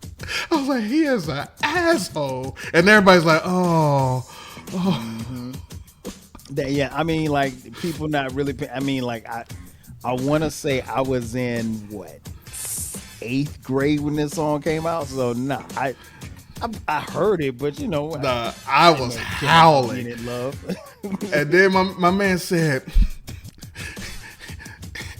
I was like, he is an asshole. And everybody's like, oh. Mm-hmm. Yeah, I mean, like, people not really, I mean, like, I want to say I was in, what, 8th grade when this song came out? So, I heard it, but, you know. I was howling. Love. And then my man said,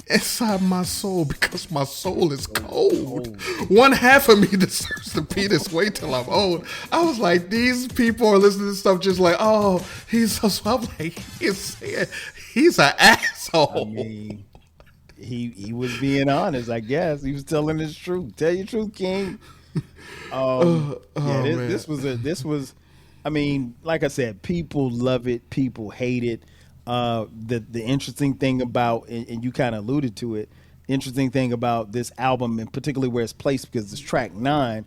inside my soul, because my soul is cold. One half of me deserves to be this way till I'm old. I was like, these people are listening to stuff just like, oh, he's so. I'm like, he's an asshole. I mean, he was being honest, I guess. He was telling his truth. Tell your truth, King. This was. I mean, like I said, people love it, people hate it. The interesting thing about, and you kind of alluded to it, interesting thing about this album, and particularly where it's placed, because it's track 9,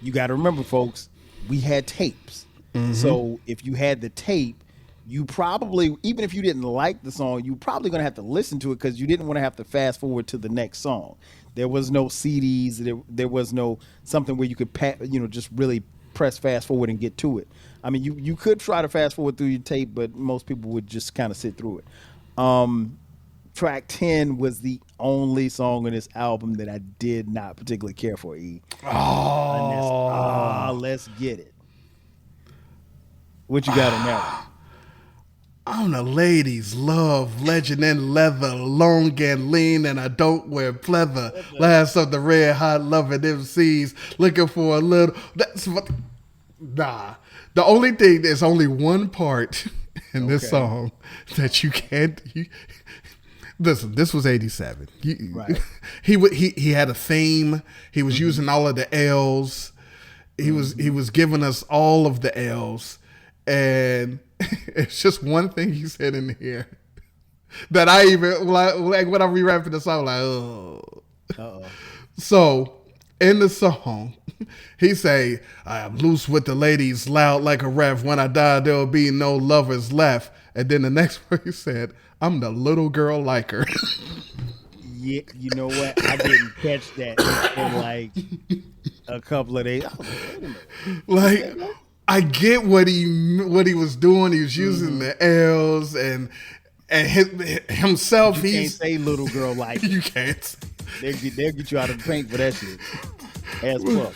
you got to remember, folks, we had tapes. Mm-hmm. So if you had the tape, you probably, even if you didn't like the song, you probably going to have to listen to it because you didn't want to have to fast forward to the next song. There was no CDs. There was no something where you could, just really press fast forward and get to it. I mean, you could try to fast forward through your tape, but most people would just kind of sit through it. Track 10 was the only song on this album that I did not particularly care for, E. Let's get it. What you got in that one? I'm the ladies love legend and leather, long and lean, and I don't wear pleather. Last of the red hot loving MCs, looking for a little. That's what. Nah. The only thing, there's only one part in this song that you can't. Listen, this was 87. Right. He had a theme. He was using all of the L's. He was giving us all of the L's, and it's just one thing he said in here that I even like when I'm rewrapping the song, like, oh. Uh-oh. So in the song, he say, I am loose with the ladies, loud like a ref. When I die, there will be no lovers left. And then the next word he said, I'm the little girl like her. Yeah, you know what? I didn't catch that in like a couple of days. Like, I get what he was doing. He was using the L's and himself. You can't say little girl like you can't. They'll get you out of the paint for that shit. As fuck.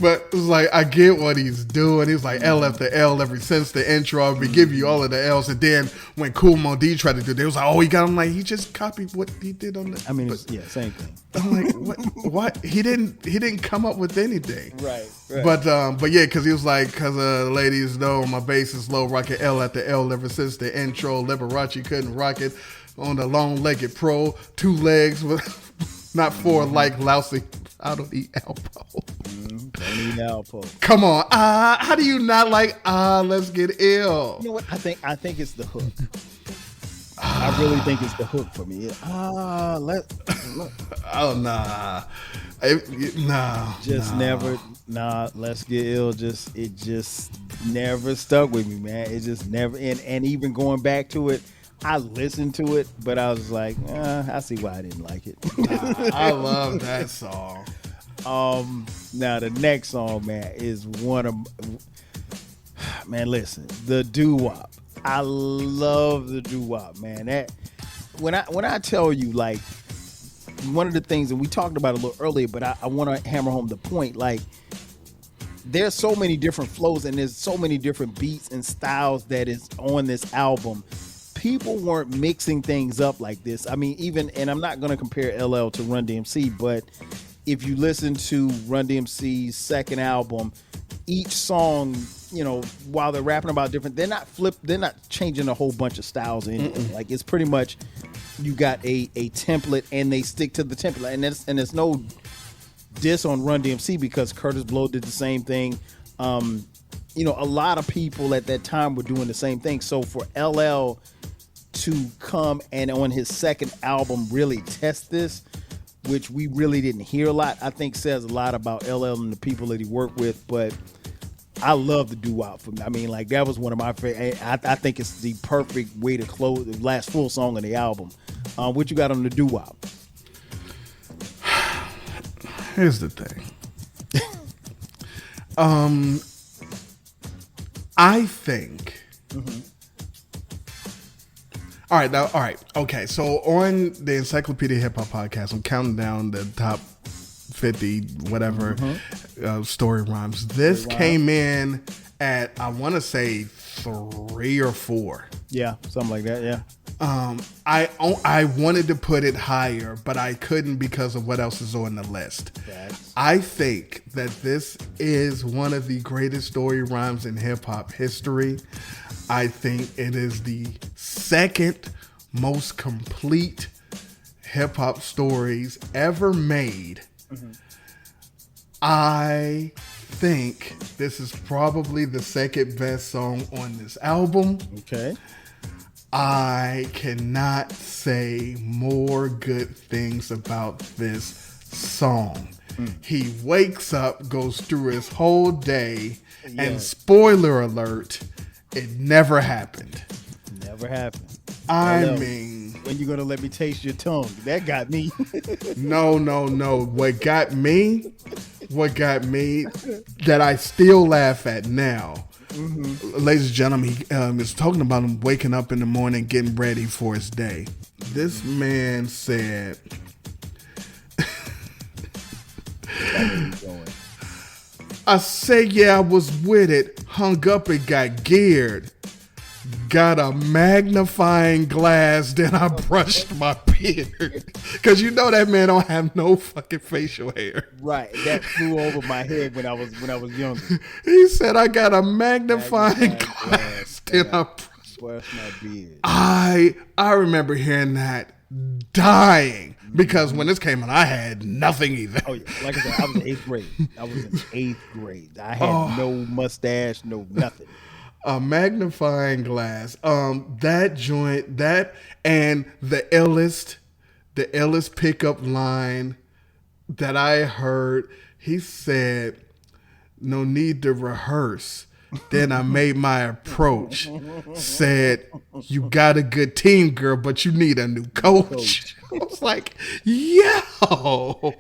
But it's like, I get what he's doing. He's like, L after L ever since the intro. I'll be give you all of the L's. And then when Kool Moe Dee tried to do it, it was like, oh, he got him. Like, he just copied what he did on the. I mean, same thing. I'm like, what? He didn't come up with anything. Right. But yeah, because he was like, because ladies know my bass is low, rocking L after L ever since the intro. Liberace couldn't rock it on the long-legged pro, 2 legs with not 4 like lousy. I don't eat Alpo. Don't eat Alpo. Come on. How do you not like Let's Get Ill? You know what? I think it's the hook. I really think it's the hook for me. Oh, nah. Let's Get Ill. It just never stuck with me, man. It just never. And even going back to it, I listened to it, but I was like, I see why I didn't like it. I love that song. Now the next song, man, is one of, man, listen, the Doo Wop. I love the Doo Wop, man. That when I tell you, like, one of the things, and we talked about it a little earlier, but I want to hammer home the point, like, there's so many different flows and there's so many different beats and styles that is on this album. People weren't mixing things up like this. I mean, even, and I'm not going to compare LL to Run DMC, but if you listen to Run DMC's second album, each song, you know, while they're rapping about different, they're not changing a whole bunch of styles or anything. Like, it's pretty much, you got a template and they stick to the template. And there's no diss on Run DMC because Curtis Blow did the same thing. You know, a lot of people at that time were doing the same thing. So for LL to come and on his second album really test this, which we really didn't hear a lot, I think says a lot about LL and the people that he worked with. But I love the Doo Wop. I mean, like, that was one of my favorite. I think it's the perfect way to close the last full song of the album. What you got on the Doo Wop? Here's the thing. I think. All right. Okay. So on the Encyclopedia Hip Hop podcast, I'm counting down the top 50, whatever, story rhymes. This came in at, I want to say 3 or 4. Yeah, something like that. Yeah. I wanted to put it higher, but I couldn't because of what else is on the list. Facts. I think that this is one of the greatest story rhymes in hip hop history. I think it is the second most complete hip hop stories ever made. I think this is probably the second best song on this album. Okay. I cannot say more good things about this song. He wakes up, goes through his whole day, and spoiler alert, it never happened. Never happened. I mean, when you gonna let me taste your tongue? That got me. No. What got me that I still laugh at now. Ladies and gentlemen, he is talking about him waking up in the morning, getting ready for his day. This man said, I say, yeah, I was with it, hung up and got geared. Got a magnifying glass, then I brushed my beard. Because you know that man don't have no fucking facial hair. Right. That flew over my head when I was younger. He said, I got a magnifying glass, then I brushed my beard. I remember hearing that, dying. Because when this came out, I had nothing either. Oh, yeah. Like I said, I was in 8th grade. I was in 8th grade. I had no mustache, no nothing. A magnifying glass. That joint, that and the illest pickup line that I heard, he said, no need to rehearse. Then I made my approach. Said, you got a good team, girl, but you need a new coach. I was like, yo,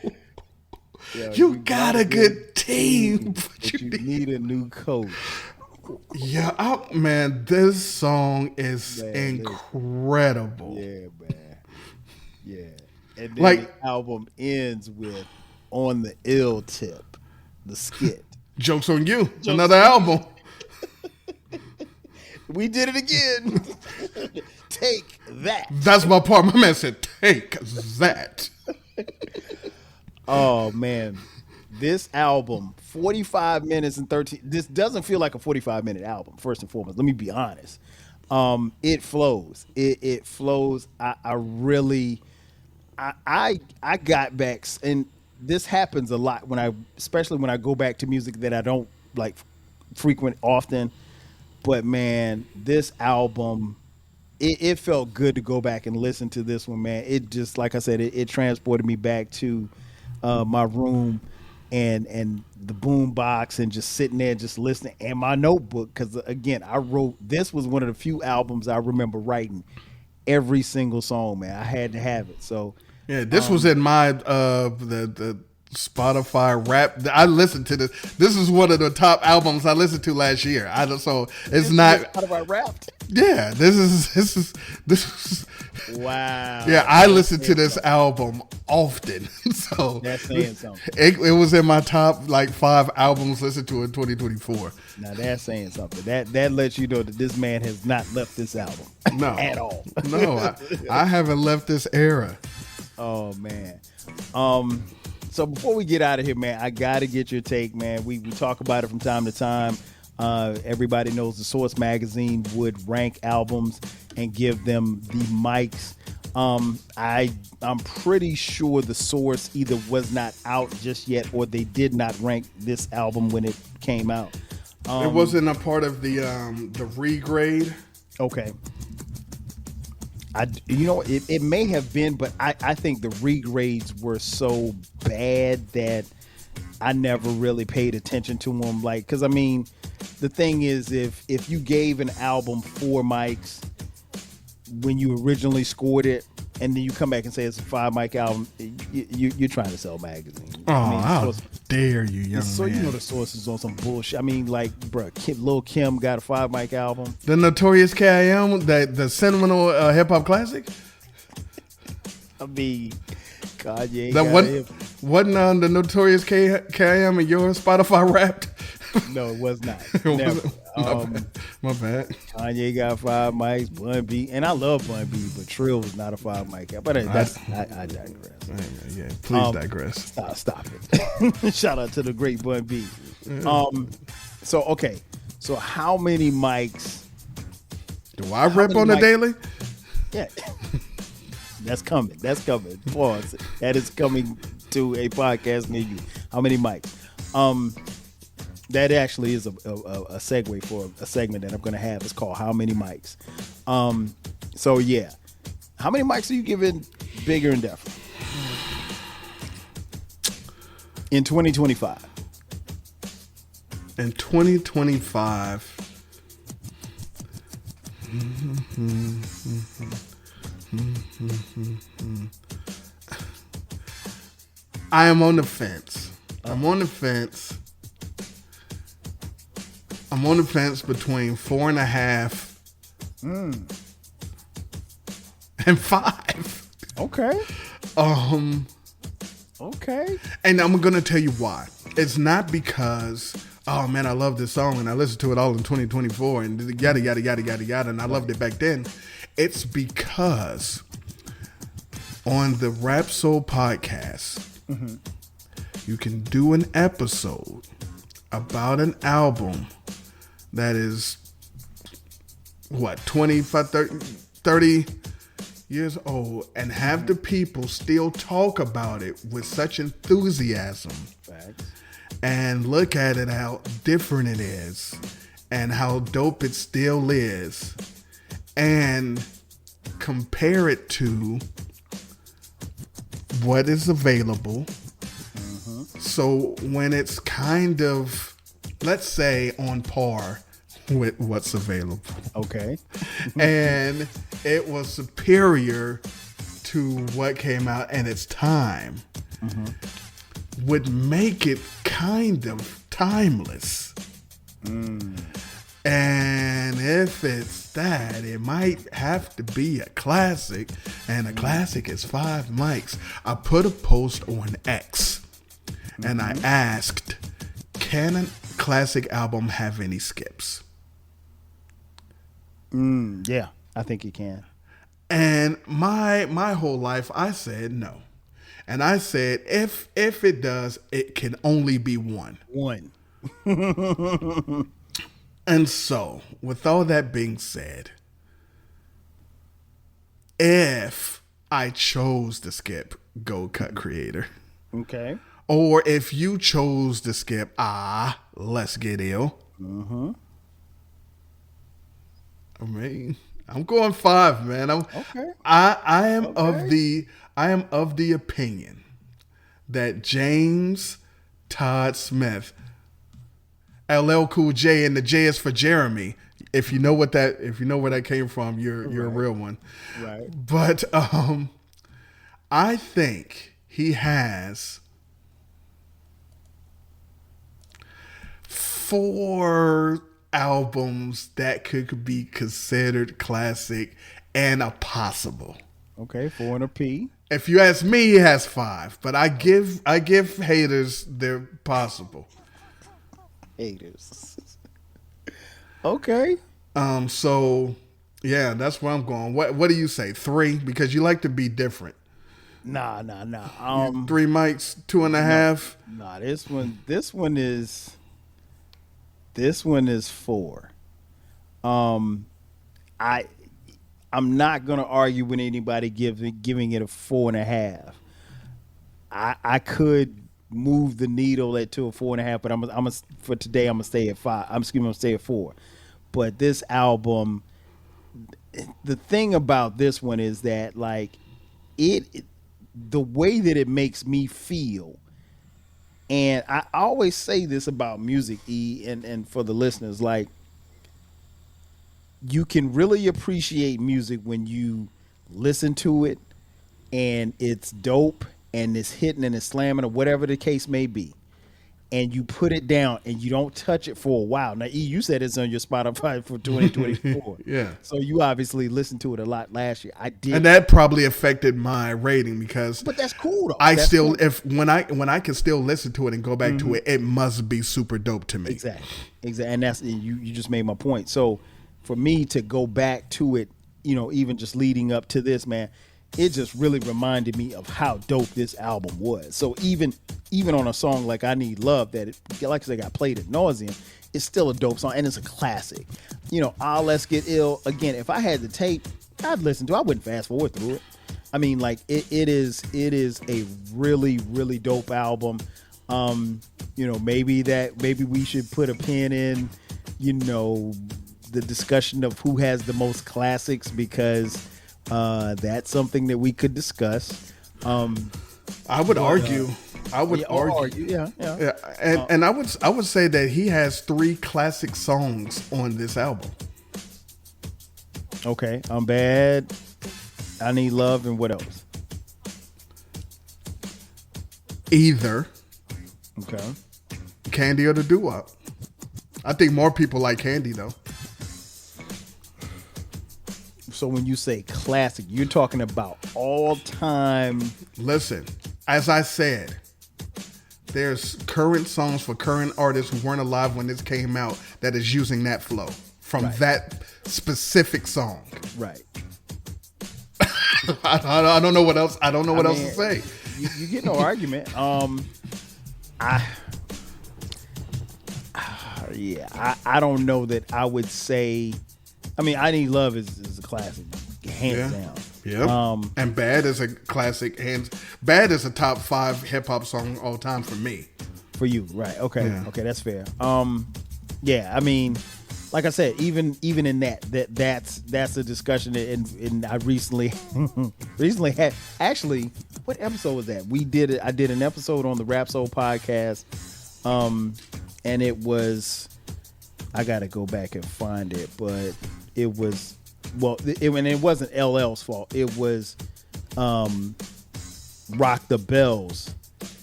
you got a good team, but you need a new coach. Yeah, man, this song is incredible. Yeah, man. Yeah. And then the album ends with On the Ill Tip, the skit. Joke's on you. Another album. We did it again. Take that. That's my part. My man said, take that. Oh, man. This album, 45 minutes and 13. This doesn't feel like a 45-minute album, first and foremost. Let me be honest. It flows. It flows. I got back, and this happens a lot especially when I go back to music that I don't like frequent often. But man, this album, it felt good to go back and listen to this one, man. It just, like I said, it transported me back to my room and the boom box and just sitting there just listening, and my notebook, because again, this was one of the few albums I remember writing every single song, man. I had to have it. So yeah, this was in my the Spotify rap. I listened to this. This is one of the top albums I listened to last year. So it's not Spotify Wrapped. Yeah, this is Wow. Yeah, I listen to this album often. So That's saying something. It was in my top like 5 albums listened to in 2024. Now that's saying something. That lets you know that this man has not left this album No, at all. No, I haven't left this era. Oh man. So before we get out of here, man, I gotta get your take, man. We talk about it from time to time. Everybody knows the Source magazine would rank albums and give them the mics. I'm pretty sure the Source either was not out just yet or they did not rank this album when it came out. It wasn't a part of the regrade. Okay. It may have been, but I think the regrades were so bad that I never really paid attention to them. Like, because I mean, the thing is, if you gave an album 4 mics when you originally scored it, and then you come back and say it's a 5 mic album, you're trying to sell magazines. Oh, how dare you, young so man. You know the Source is on some bullshit. I mean, like, bro, Lil Kim got a 5 mic album. The Notorious K.I.M., the seminal hip-hop classic? I mean, Kanye wasn't the Notorious K.I.M. and your Spotify Wrapped? No, it was not. Never. My bad. Kanye got 5 mics, Bun B, and I love Bun B, but Trill was not a 5 mic. But I digress. Yeah, please digress. Stop it. Shout out to the great Bun B. So how many mics do I rep on the daily? Yeah. That's coming. Pause. That is coming to a podcast near you. How many mics? That actually is a segue for a segment that I'm going to have. It's called How Many Mics? So yeah. How many mics are you giving Bigger and Deffer in 2025? In 2025, I am on the fence. I'm on the fence between 4.5 and 5. Okay. Okay. And I'm gonna tell you why. It's not because, oh man, I love this song and I listened to it all in 2024 and yada yada yada yada yada, and I loved it back then. It's because on the Rap Soul podcast, you can do an episode about an album that is, what, 25, 30 years old, and have the people still talk about it with such enthusiasm. Facts. And look at it, how different it is and how dope it still is, and compare it to what is available. So when it's kind of, let's say, on par with what's available. Okay. And it was superior to what came out in its time, would make it kind of timeless. And if it's that, it might have to be a classic, and a classic is 5 mics. I put a post on X, and I asked, can a classic album have any skips? Yeah, I think it can. And my whole life, I said no. And I said, if it does, it can only be one. And so, with all that being said, if I chose to skip Goldcutt Creator, okay, or if you chose to skip Let's Get Ill, I mean, I'm going 5, man. I am of the opinion that James Todd Smith, LL Cool J, and the J is for Jeremy. If you know where that came from, you're a real one. Right. But I think he has 4 albums that could be considered classic and a possible. Okay, 4 and a P. If you ask me, he has 5, but I give haters their possible. Haters. Okay. So yeah, that's where I'm going. What do you say? 3? Because you like to be different. Nah. 3 mics, 2.5. Nah, this one is 4. I'm not gonna argue with anybody giving it a 4.5. I could move the needle to a 4.5, but I'm for today I'm gonna stay at 5. I'm gonna stay at 4. But this album, the thing about this one is that like the way that it makes me feel, and I always say this about music, and for the listeners, like, you can really appreciate music when you listen to it and it's dope and it's hitting and it's slamming or whatever the case may be, and you put it down and you don't touch it for a while. Now, you said it's on your Spotify for 2024. Yeah. So you obviously listened to it a lot last year. I did. And that probably affected my rating because But that's cool though. When I can still listen to it and go back to it, it must be super dope to me. Exactly. And that's you just made my point. So for me to go back to it, even just leading up to this, man, it just really reminded me of how dope this album was. So even on a song like I Need Love, that like I said, got played ad nauseum, it's still a dope song and it's a classic. Let's Get Ill, again, if I had the tape, I'd listen to it. I wouldn't fast forward through it. I mean, like, it is a really, really dope album. Maybe we should put a pin in, the discussion of who has the most classics, because that's something that we could discuss. I would argue. Yeah. And I would say that he has 3 classic songs on this album. Okay, I'm Bad, I Need Love, and what else? Either Okay. Candy or the Doo Wop. I think more people like Candy though. So when you say classic, you're talking about all time. Listen, as I said, there's current songs for current artists who weren't alive when this came out that is using that flow from that specific song. Right. I don't know what else. I don't know what else to say. You get no argument. I don't know that I would say. I mean, I Need Love is a classic, hands down. Yeah. And Bad is a classic. Bad is a top 5 hip hop song all time for me. For you, right? Okay, Yeah. Okay, that's fair. Yeah. I mean, like I said, even in that's a discussion, and I recently had, actually, what episode was that? I did an episode on the Rap Soul podcast, and it was, I gotta go back and find it, but it was, it wasn't LL's fault. It was Rock the Bells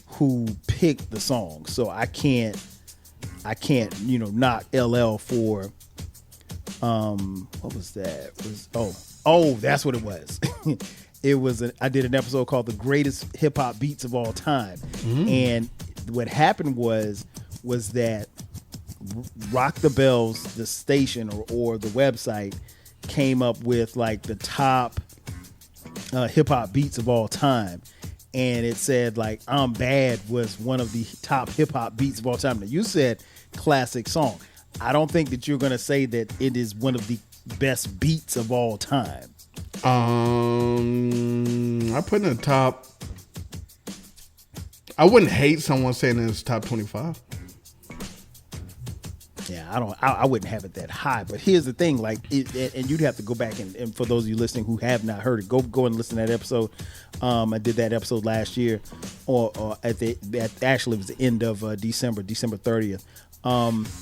who picked the song. So I can't knock LL for what was that? That's what it was. It was I did an episode called The Greatest Hip Hop Beats of All Time. And what happened was that Rock the Bells, the station or the website, came up with like the top hip hop beats of all time, and it said like I'm Bad was one of the top hip hop beats of all time. Now you said classic song. I don't think that you're gonna say that it is one of the best beats of all time. I put in the top. I wouldn't hate someone saying it's top 25. Yeah, I wouldn't have it that high. But here's the thing, like, and you'd have to go back and for those of you listening who have not heard it, go and listen to that episode. I did that episode last year, or actually it was the end of December 30th.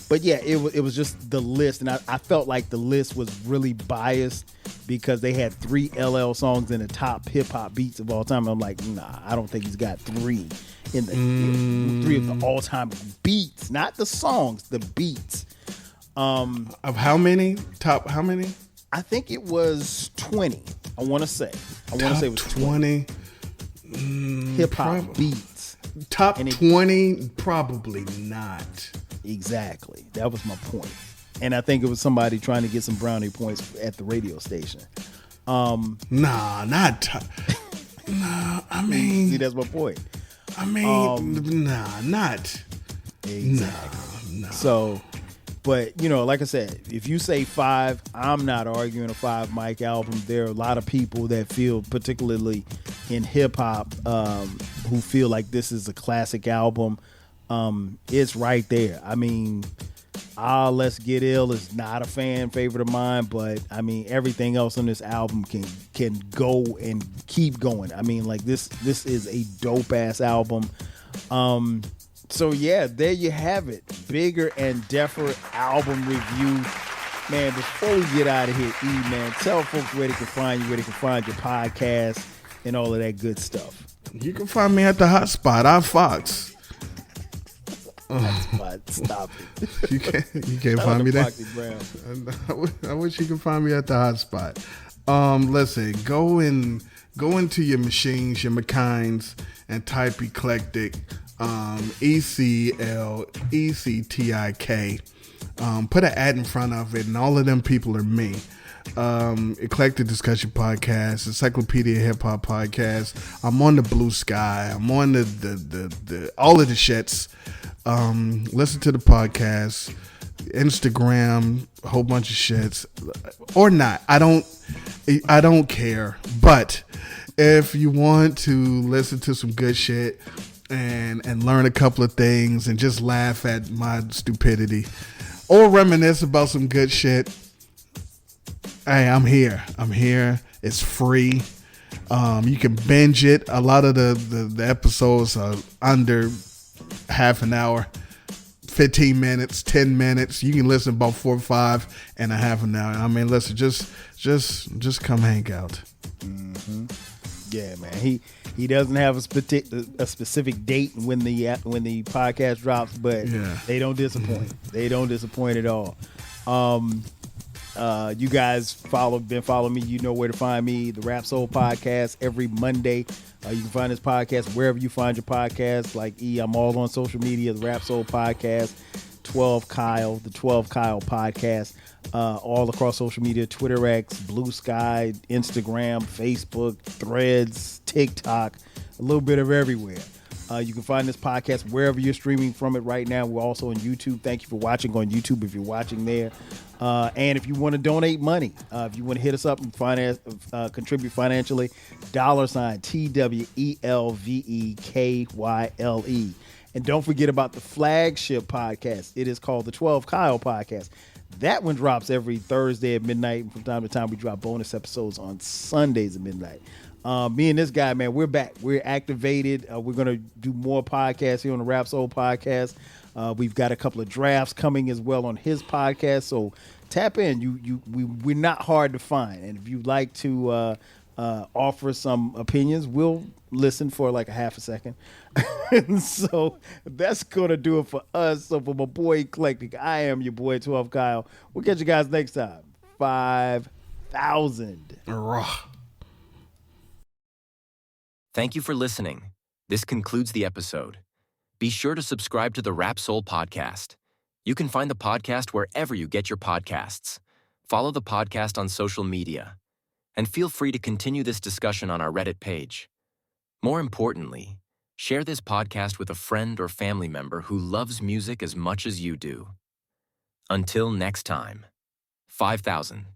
But yeah, it was just the list, and I felt like the list was really biased because they had 3 LL songs in the top hip hop beats of all time. And I'm like, nah, I don't think he's got 3 in the 3 of the all time beats, not the songs, the beats. Of how many? Top how many? I think it was 20. I want to say it was 20. Hip hop beats. Top 20, probably not. Exactly. That was my point. And I think it was somebody trying to get some brownie points at the radio station. Nah, I mean, see, that's my point. I mean, not exactly. Nah. So, but like I said, if you say 5, I'm not arguing a 5 Mike album. There are a lot of people that feel, particularly in hip hop, who feel like this is a classic album. It's right there. I mean, Let's Get Ill is not a fan favorite of mine, but I mean, everything else on this album can go and keep going. I mean, like this is a dope ass album. So yeah, there you have it. Bigger and Deffer album review. Man, before we get out of here, man, tell folks where they can find you, where they can find your podcast and all of that good stuff. You can find me at the Hotspot. I'm Fox. Stop it. You can't find me there. I wish you could find me at the Hotspot. Listen, go into your machines, your Machines, and type eclectik, ECLECTIK. Put an ad in front of it, and all of them people are me. Eclectic Discussion Podcast, Encyclopedia Hip Hop Podcast. I'm on the Blue Sky. I'm on the all of the shits. Listen to the podcast, Instagram, a whole bunch of shits, or not. I don't care. But if you want to listen to some good shit and learn a couple of things and just laugh at my stupidity or reminisce about some good shit, hey, I'm here. It's free. You can binge it. A lot of the episodes are under half an hour, 15 minutes, 10 minutes. You can listen about 4 or 5 and a half an hour. I mean, listen, just come hang out. Mm-hmm. Yeah, man. He doesn't have a specific date when the podcast drops, but they don't disappoint. They don't disappoint at all. You guys been following me. You know where to find me. The Rap Soul Podcast every Monday. You can find this podcast wherever you find your podcast. Like I'm all on social media. The Rap Soul Podcast, 12 Kyle, the 12 Kyle Podcast, all across social media: Twitter, X, Blue Sky, Instagram, Facebook, Threads, TikTok, a little bit of everywhere. You can find this podcast wherever you're streaming from it right now. We're also on YouTube. Thank you for watching on YouTube if you're watching there. And if you want to donate money, if you want to hit us up and contribute financially, $TWELVEKYLE. And don't forget about the flagship podcast. It is called the 12 Kyle Podcast. That one drops every Thursday at midnight. And from time to time, we drop bonus episodes on Sundays at midnight. Me and this guy, man, we're back. We're activated. We're going to do more podcasts here on the Rap Soul Podcast. We've got a couple of drafts coming as well on his podcast. So tap in. We're not hard to find. And if you'd like to offer some opinions, we'll listen for like a half a second. And so that's going to do it for us. So for my boy Eclectic, I am your boy 12 Kyle. We'll catch you guys next time. 5,000. Thank you for listening. This concludes the episode. Be sure to subscribe to the Rap Soul Podcast. You can find the podcast wherever you get your podcasts. Follow the podcast on social media. And feel free to continue this discussion on our Reddit page. More importantly, share this podcast with a friend or family member who loves music as much as you do. Until next time, 5,000.